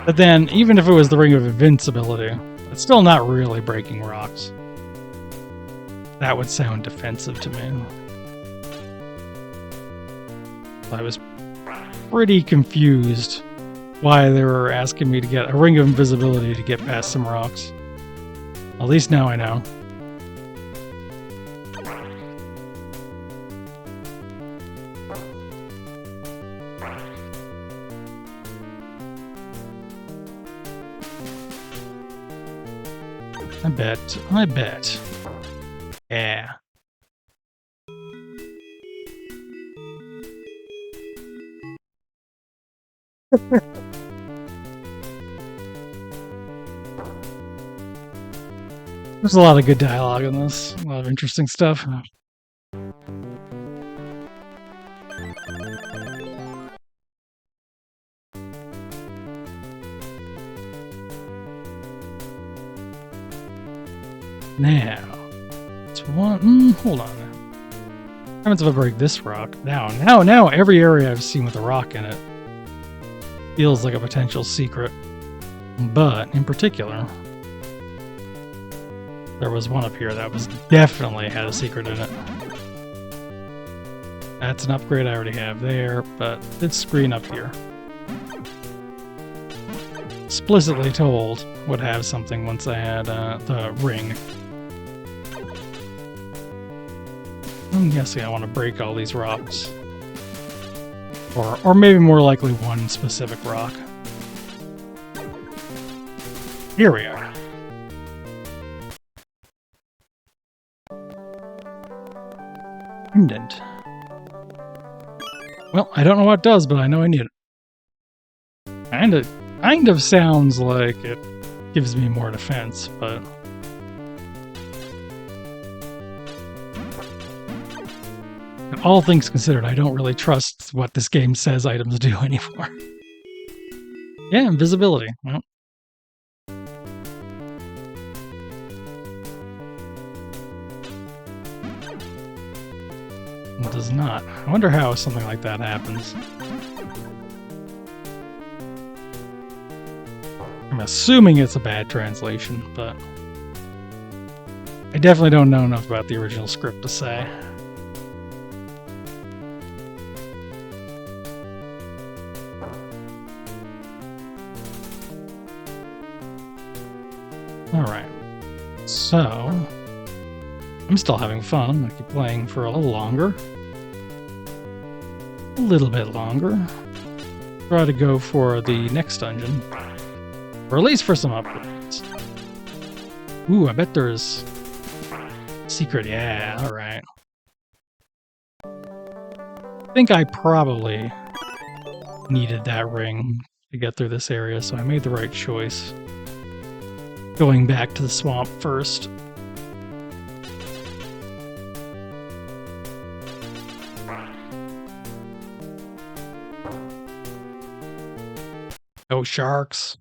But then, even if it was the Ring of Invincibility, it's still not really breaking rocks. That would sound defensive to me. I was pretty confused why they were asking me to get a ring of invisibility to get past some rocks. At least now I know. I bet. Yeah. There's a lot of good dialogue in this, a lot of interesting stuff. Now, it's one. Hold on. What happens if I break this rock? Now, every area I've seen with a rock in it feels like a potential secret. But in particular, there was one up here that was definitely had a secret in it. That's an upgrade I already have there, but this screen up here, explicitly told, would have something once I had the ring. I'm guessing I want to break all these rocks. Or maybe more likely one specific rock. Here we are. Pendant. Well, I don't know what it does, but I know I need it. Kind of sounds like it gives me more defense, but all things considered, I don't really trust what this game says items do anymore. Yeah, invisibility. Well. It does not. I wonder how something like that happens. I'm assuming it's a bad translation, but I definitely don't know enough about the original script to say. Alright, so I'm still having fun. I'm gonna keep playing for a little longer. A little bit longer. Try to go for the next dungeon. Or at least for some upgrades. Ooh, I bet there's secret. Yeah, alright. I think I probably needed that ring to get through this area, so I made the right choice. Going back to the swamp first. No sharks.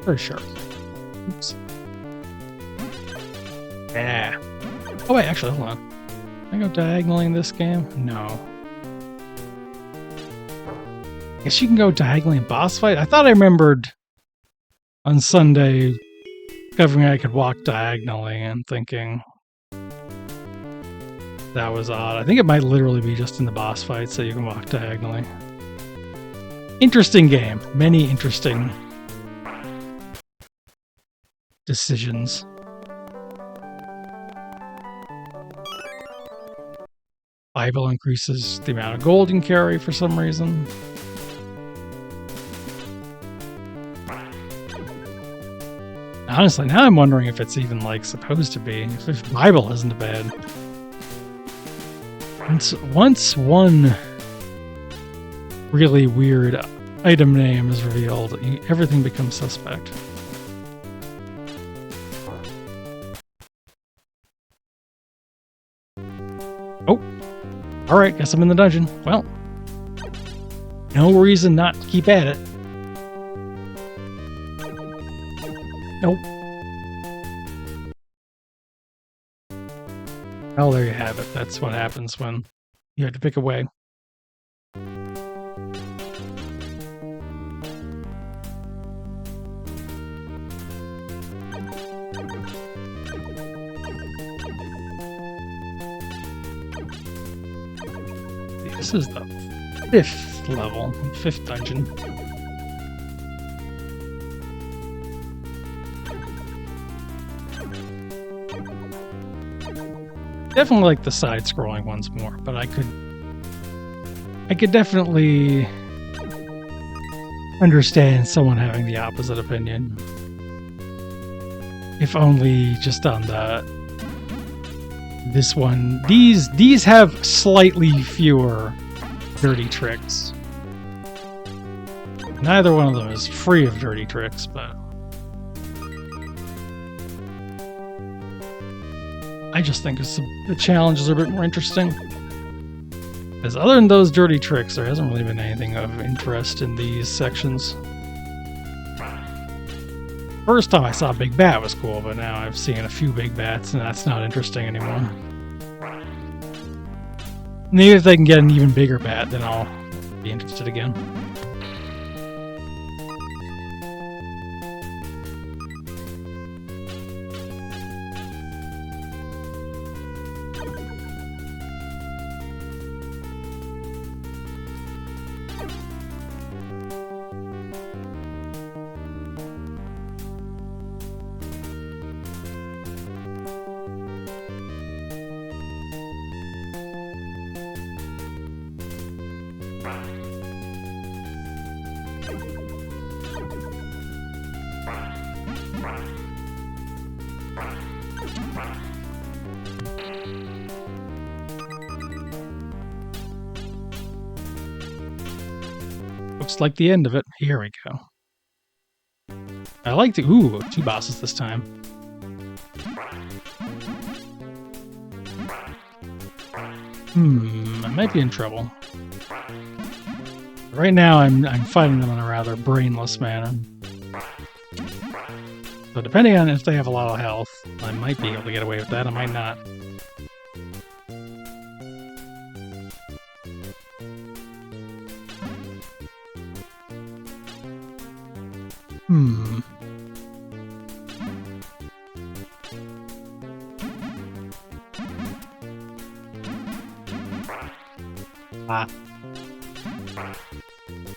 There's sharks. Oops. Yeah. Oh wait, actually, hold on. Can I go diagonally in this game? No. Guess you can go diagonally in boss fight? I thought I remembered on Sunday discovering I could walk diagonally and thinking that was odd. I think it might literally be just in the boss fight so you can walk diagonally. Interesting game. Many interesting decisions. Bible increases the amount of gold you can carry for some reason. Honestly, now I'm wondering if it's even like supposed to be. If Bible isn't bad. Once one really weird item name is revealed, everything becomes suspect. Oh, alright, guess I'm in the dungeon. Well, no reason not to keep at it. Nope. Well, there you have it. That's what happens when you have to pick a way. this is the 5th level, 5th dungeon. Definitely like the side-scrolling ones more, but I could definitely understand someone having the opposite opinion. If only just on this one. These have slightly fewer dirty tricks. Neither one of them is free of dirty tricks, but I just think the challenges are a bit more interesting. Because other than those dirty tricks, there hasn't really been anything of interest in these sections. First time I saw a big bat was cool, but now I've seen a few big bats, and that's not interesting anymore. Maybe if they can get an even bigger bat, then I'll be interested again. Looks like the end of it. Here we go. I like the... Ooh, 2 bosses this time. I might be in trouble. Right now, I'm fighting them in a rather brainless manner. So depending on if they have a lot of health, I might be able to get away with that, I might not.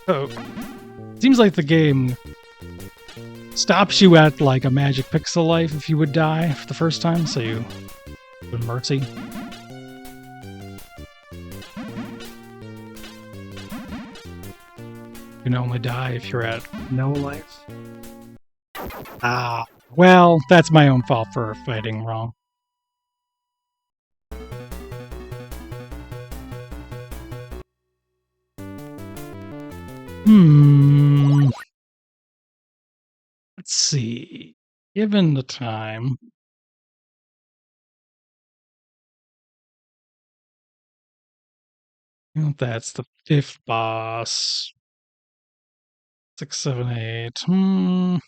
Oh. Seems like the game stops you at like a magic pixel life if you would die for the first time, so you would mercy. You can only die if you're at no life. Well, that's my own fault for fighting wrong. Let's see. Given the time... That's the 5th boss. 6, 7, 8. You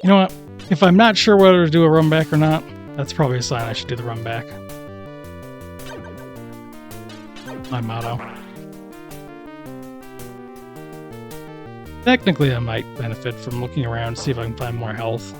know what? If I'm not sure whether to do a run back or not, that's probably a sign I should do the run back. My motto. Technically, I might benefit from looking around to see if I can find more health.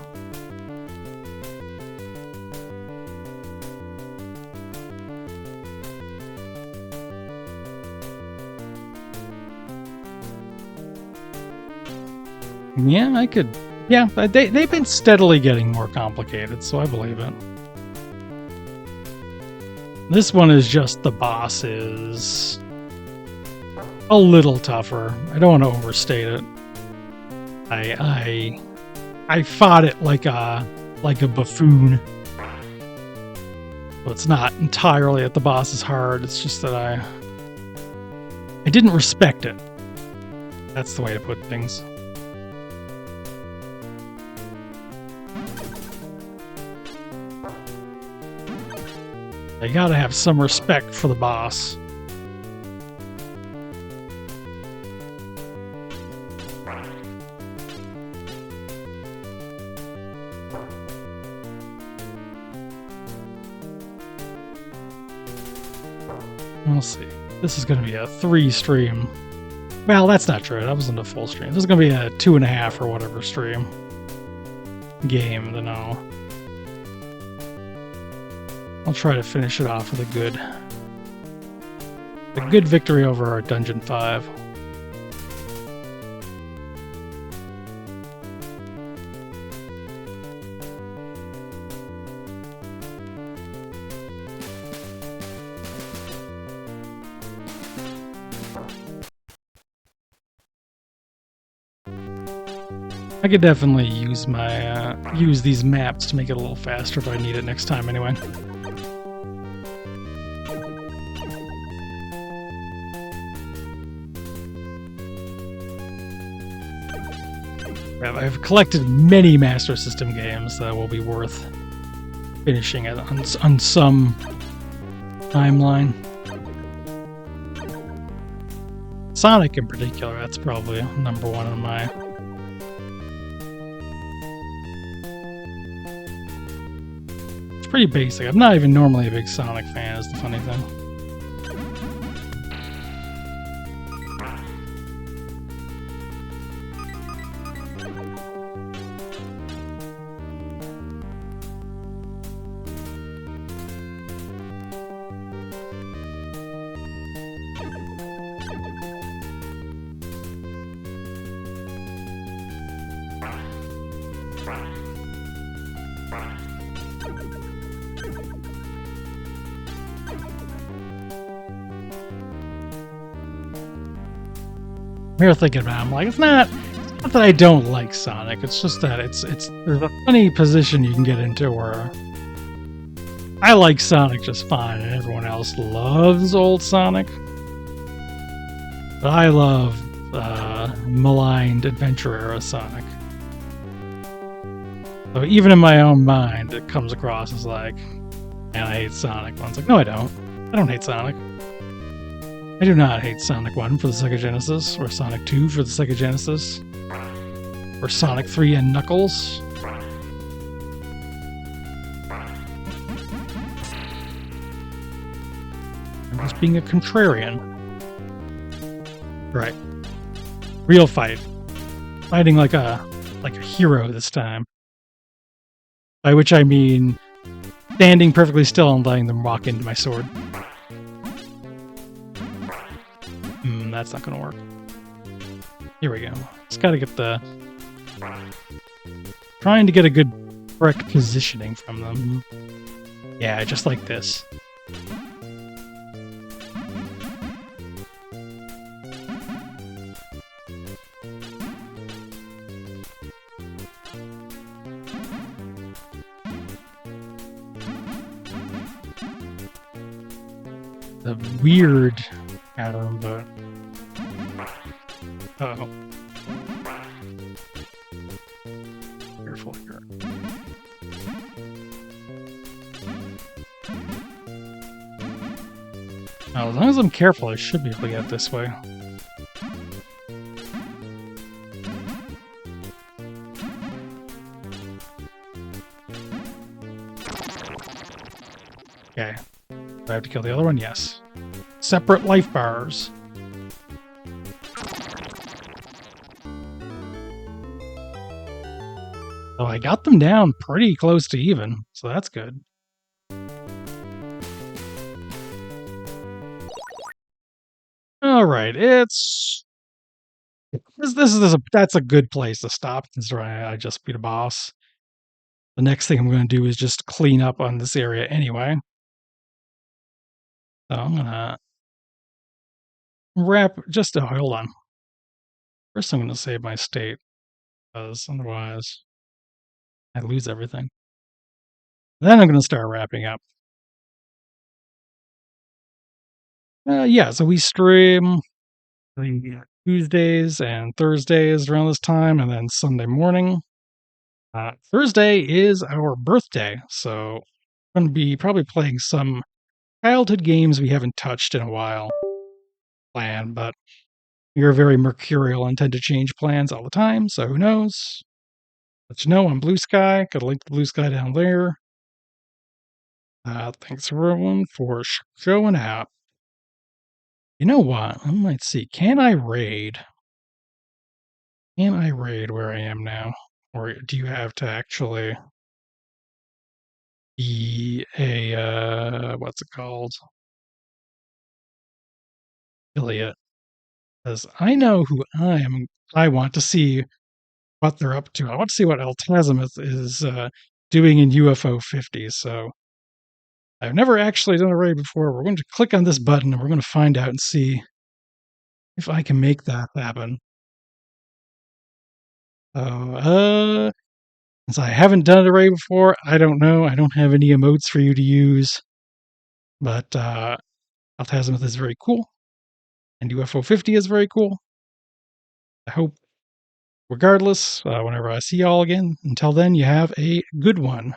Yeah, I could... Yeah, they've been steadily getting more complicated, so I believe it. This one is just the boss is a little tougher. I don't want to overstate it. I fought it like a buffoon. So it's not entirely that the boss is hard, it's just that I didn't respect it. That's the way to put things. You gotta have some respect for the boss. We'll see. This is gonna be a 3-stream. Well, that's not true. That wasn't a full stream. This is gonna be a 2.5 or whatever stream game, then I'll try to finish it off with a good A good victory over our Dungeon 5. I could definitely use my use these maps to make it a little faster if I need it next time anyway. I've collected many Master System games that will be worth finishing it on some timeline. Sonic in particular, that's probably number one on my... It's pretty basic. I'm not even normally a big Sonic fan, is the funny thing. I'm here thinking about it, I'm like, it's not that I don't like Sonic, it's just that it's there's a funny position you can get into where I like Sonic just fine and everyone else loves old Sonic. But I love maligned adventure era Sonic. So even in my own mind, it comes across as like, man, I hate Sonic. One's like, no, I don't. I don't hate Sonic. I do not hate Sonic 1 for the Sega Genesis, or Sonic 2 for the Sega Genesis, or Sonic 3 and Knuckles. I'm just being a contrarian. Right. Real fight. Fighting like a hero this time. By which I mean standing perfectly still and letting them walk into my sword. That's not gonna work. Here we go. Just gotta get the... Trying to get a good correct positioning from them. Yeah, just like this. The weird pattern, but... Uh-oh. Careful here. Now, as long as I'm careful, I should be able to get this way. Okay. Do I have to kill the other one? Yes. Separate life bars. So I got them down pretty close to even, so that's good. All right, it's that's a good place to stop. Considering I just beat a boss. The next thing I'm going to do is just clean up on this area anyway. So I'm gonna wrap. Just hold on. First, I'm going to save my state, because otherwise I lose everything. Then I'm going to start wrapping up. Yeah, so we stream Tuesdays and Thursdays around this time, and then Sunday morning. Thursday is our birthday, so I'm going to be probably playing some childhood games we haven't touched in a while. But you're very mercurial and tend to change plans all the time, so who knows? Let you know on Blue Sky. Got a link to Blue Sky down there. Thanks everyone for showing up. You know what? I might see. Can I raid? Can I raid where I am now? Or do you have to actually be a, what's it called? affiliate, because I know who I am. I want to see what they're up to. I want to see what Altazimuth is doing in UFO 50. So I've never actually done a raid before. We're going to click on this button and we're going to find out and see if I can make that happen. Since I haven't done a raid before, I don't know. I don't have any emotes for you to use. But Altazimuth is very cool. And UFO 50 is very cool. I hope, regardless, whenever I see y'all again, until then, you have a good one.